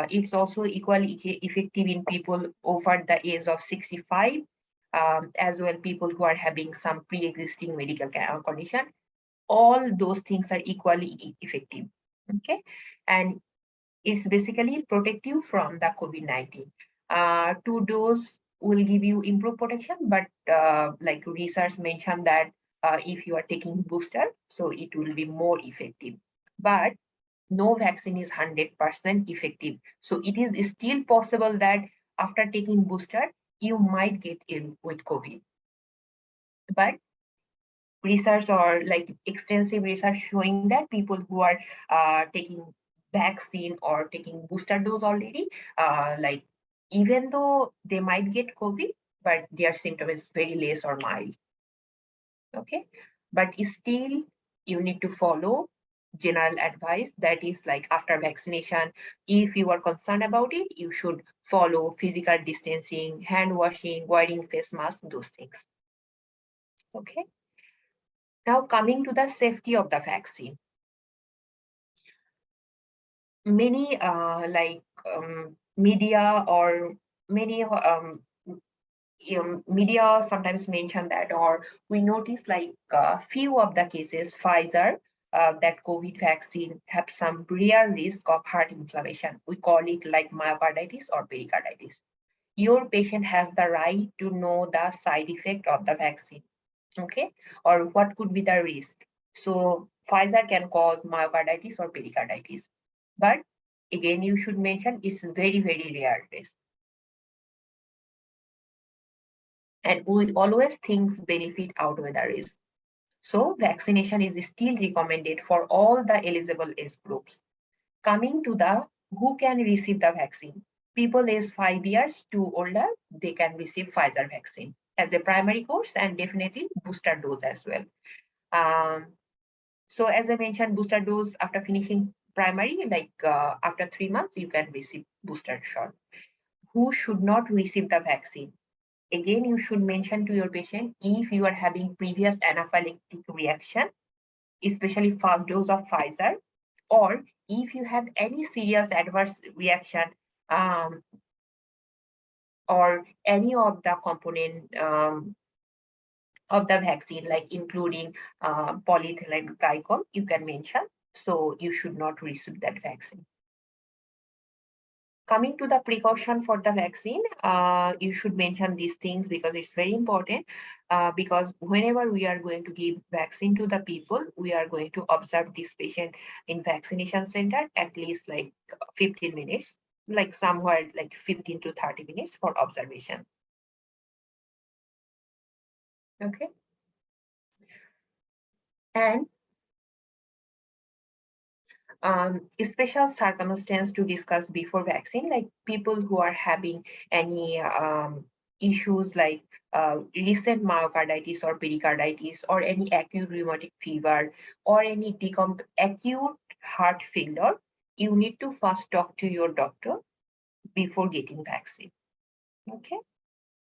it's also equally effective in people over the age of 65, as well people who are having some pre-existing medical condition. All those things are equally effective, okay? And it's basically protect you from the COVID-19. 2 dose will give you improved protection, but like research mentioned that if you are taking booster, so it will be more effective. But no vaccine is 100% effective. So it is still possible that after taking booster, you might get ill with COVID. But research or like extensive research showing that people who are taking vaccine or taking booster dose already, like even though they might get COVID, but their symptom is very less or mild. Okay, but still you need to follow general advice, that is like after vaccination, if you are concerned about it, you should follow physical distancing, hand washing, wearing face mask, those things. Okay, now coming to the safety of the vaccine. Many media or many media sometimes mention that, or we notice like few of the cases, Pfizer, that COVID vaccine have some rare risk of heart inflammation. We call it like myocarditis or pericarditis. Your patient has the right to know the side effect of the vaccine, okay, or what could be the risk. So Pfizer can cause myocarditis or pericarditis, but again, you should mention it's very, very rare risk. And we always think benefit outweigh the risk. So vaccination is still recommended for all the eligible age groups. Coming to the who can receive the vaccine. People aged 5 years to older, they can receive Pfizer vaccine as a primary course and definitely booster dose as well. So as I mentioned, booster dose after finishing primary, like after 3 months, you can receive booster shot. Who should not receive the vaccine? Again, you should mention to your patient if you are having previous anaphylactic reaction, especially first dose of Pfizer, or if you have any serious adverse reaction or any of the component of the vaccine, like including polyethylene glycol, you can mention. So you should not receive that vaccine. Coming to the precaution for the vaccine, you should mention these things because it's very important. Because whenever we are going to give vaccine to the people, we are going to observe this patient in vaccination center at least like 15 minutes, like somewhere like 15 to 30 minutes for observation. Okay. And Special circumstance to discuss before vaccine, like people who are having any issues like recent myocarditis or pericarditis or any acute rheumatic fever or any acute heart failure, you need to first talk to your doctor before getting vaccine. Okay,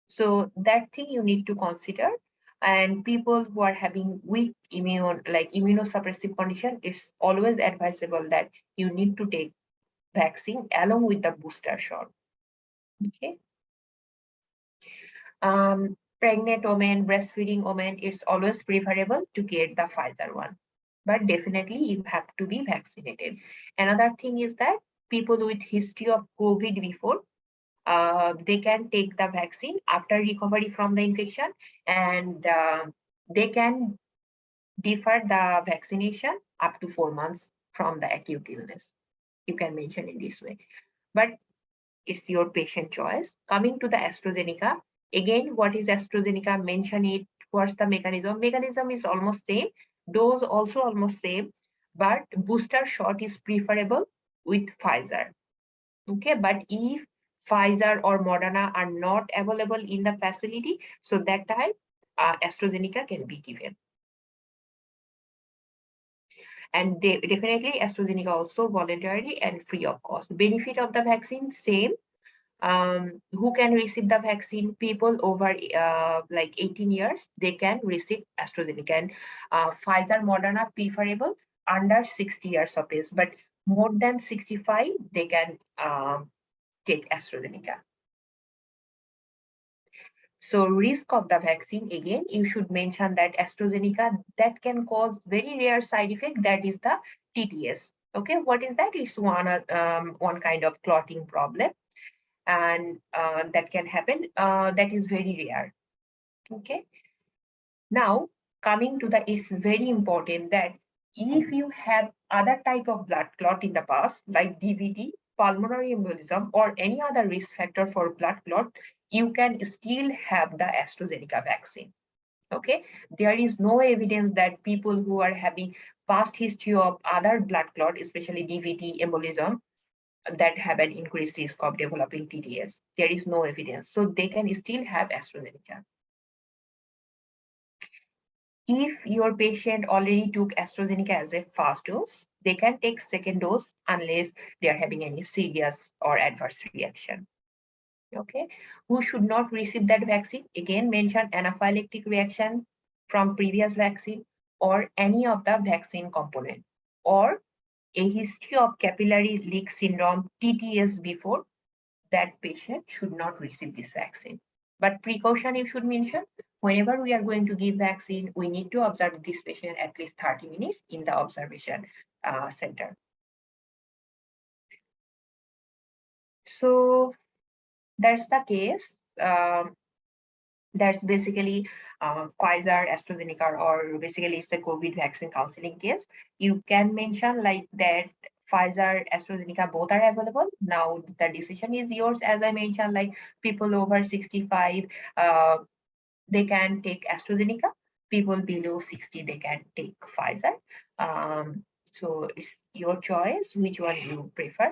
so that thing you need to consider. And people who are having weak immunosuppressive condition, it's always advisable that you need to take vaccine along with the booster shot. Okay. Pregnant women, breastfeeding women, it's always preferable to get the Pfizer one, but definitely you have to be vaccinated. Another thing is that people with history of COVID before, they can take the vaccine after recovery from the infection, and they can defer the vaccination up to 4 months from the acute illness. You can mention in this way, but it's your patient choice. Coming to the AstraZeneca, again, what is AstraZeneca? Mention it. What's the mechanism? Mechanism is almost same. Dose also almost same, but booster shot is preferable with Pfizer. Okay, but if Pfizer or Moderna are not available in the facility, so that time AstraZeneca can be given. And definitely AstraZeneca also voluntary and free of cost. Benefit of the vaccine, same. Who can receive the vaccine? People over like 18 years, they can receive AstraZeneca. And Pfizer, Moderna preferable under 60 years of age, but more than 65, they can take AstraZeneca. So risk of the vaccine, again, you should mention that AstraZeneca, that can cause very rare side effect, that is the TTS. Okay, what is that? It's one kind of clotting problem, and that can happen. That is very rare. Okay. Now, coming to the, it's very important that if you have other type of blood clot in the past, like DVT, pulmonary embolism, or any other risk factor for blood clot, you can still have the AstraZeneca vaccine. Okay, there is no evidence that people who are having past history of other blood clot, especially DVT, embolism, that have an increased risk of developing TTS. There is no evidence, so they can still have AstraZeneca. If your patient already took AstraZeneca as a first dose, they can take second dose unless they are having any serious or adverse reaction. Okay, who should not receive that vaccine? Again, mention anaphylactic reaction from previous vaccine or any of the vaccine component, or a history of capillary leak syndrome, TTS before. That patient should not receive this vaccine. But precaution you should mention, whenever we are going to give vaccine, we need to observe this patient at least 30 minutes in the observation center. So that's the case. That's basically Pfizer, AstraZeneca, or basically it's the COVID vaccine counseling case. You can mention like that Pfizer, AstraZeneca, both are available. Now the decision is yours. As I mentioned, like people over 65, they can take AstraZeneca. People below 60, they can take Pfizer. So it's your choice, which one you prefer.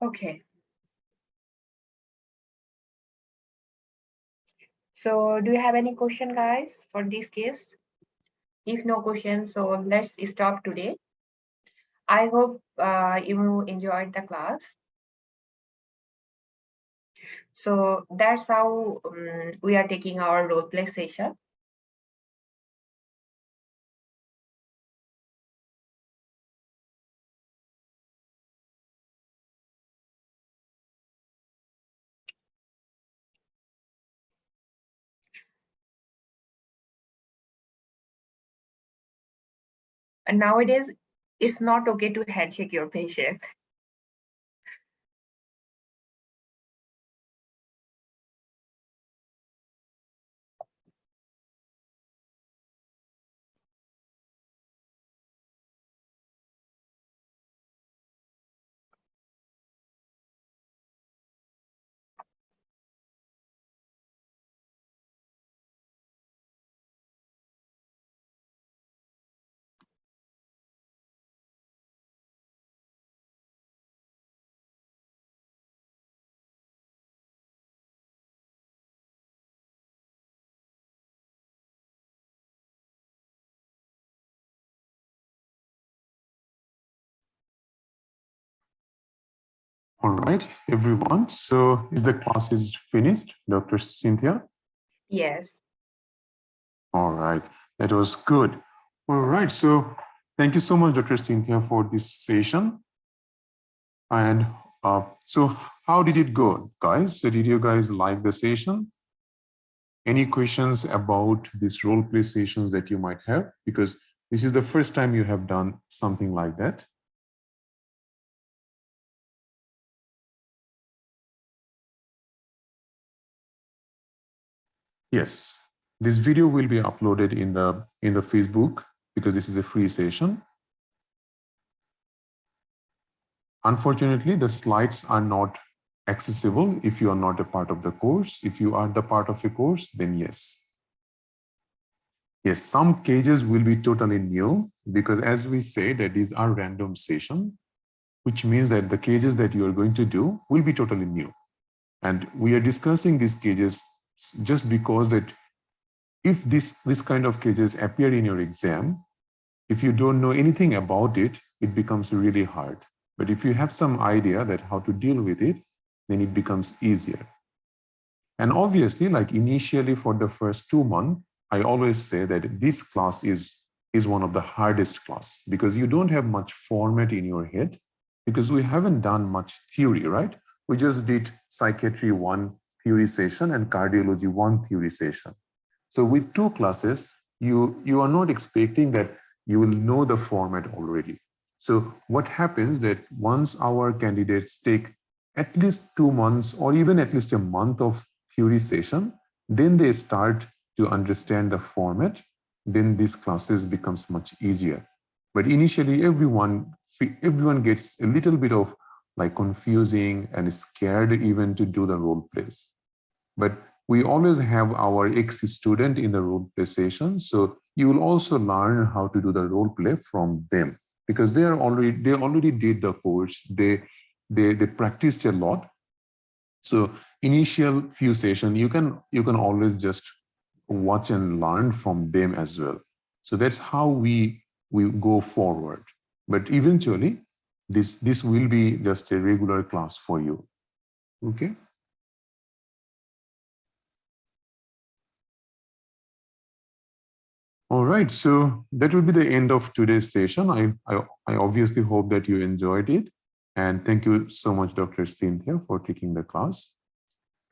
Okay. So do you have any question, guys, for this case? If no question, so let's stop today. I hope you enjoyed the class. So that's how we are taking our role play session. And nowadays, it's not okay to handshake your patient. All right, everyone. So is the class is finished, Dr. Cynthia? Yes. All right, that was good. All right, so thank you so much, Dr. Cynthia, for this session. And so how did it go, guys? So did you guys like the session? Any questions about these role play sessions that you might have? Because this is the first time you have done something like that. Yes, this video will be uploaded in the Facebook because this is a free session. Unfortunately, the slides are not accessible if you are not a part of the course. If you are the part of a course, then yes. Yes, some cages will be totally new because as we say that these are random sessions, which means that the cages that you are going to do will be totally new. And we are discussing these cages just because that if this kind of cages appear in your exam, if you don't know anything about it, it becomes really hard. But if you have some idea that how to deal with it, then it becomes easier. And obviously, like initially for the first 2 months, I always say that this class is one of the hardest class because you don't have much format in your head because we haven't done much theory, right? We just did psychiatry 1 theory session and cardiology 1 theory session. So with 2 classes, you are not expecting that you will know the format already. So what happens that once our candidates take at least 2 months or even at least a month of theory session, then they start to understand the format, then these classes becomes much easier. But initially everyone gets a little bit of like confusing and scared even to do the role plays. But we always have our ex-student in the role play session. So you will also learn how to do the role play from them because they already did the course. They practiced a lot. So initial few sessions, you can always just watch and learn from them as well. So that's how we go forward. But eventually, this will be just a regular class for you. Okay. All right, so that will be the end of today's session. I obviously hope that you enjoyed it. And thank you so much, Dr. Cynthia, for taking the class.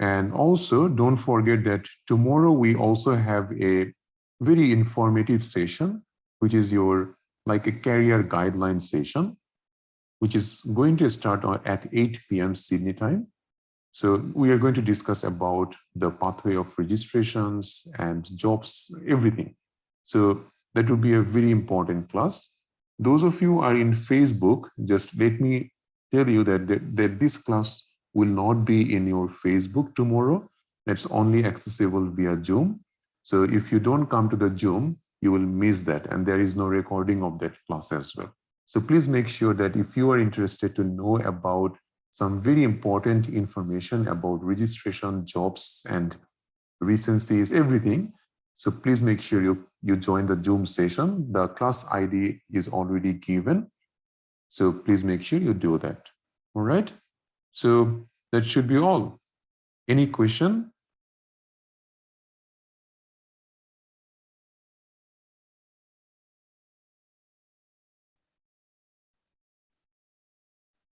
And also, don't forget that tomorrow we also have a very informative session, which is your like a career guideline session, which is going to start at 8 p.m. Sydney time. So we are going to discuss about the pathway of registrations and jobs, everything. So that will be a very important class. Those of you who are in Facebook, just let me tell you that this class will not be in your Facebook tomorrow. That's only accessible via Zoom. So if you don't come to the Zoom, you will miss that. And there is no recording of that class as well. So please make sure that if you are interested to know about some very important information about registration, jobs, and recencies, everything. So please make sure you join the Zoom session. The class ID is already given. So please make sure you do that. All right. So that should be all. Any question?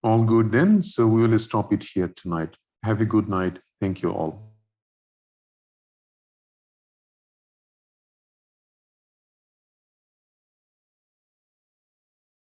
All good then. So we will stop it here tonight. Have a good night. Thank you all.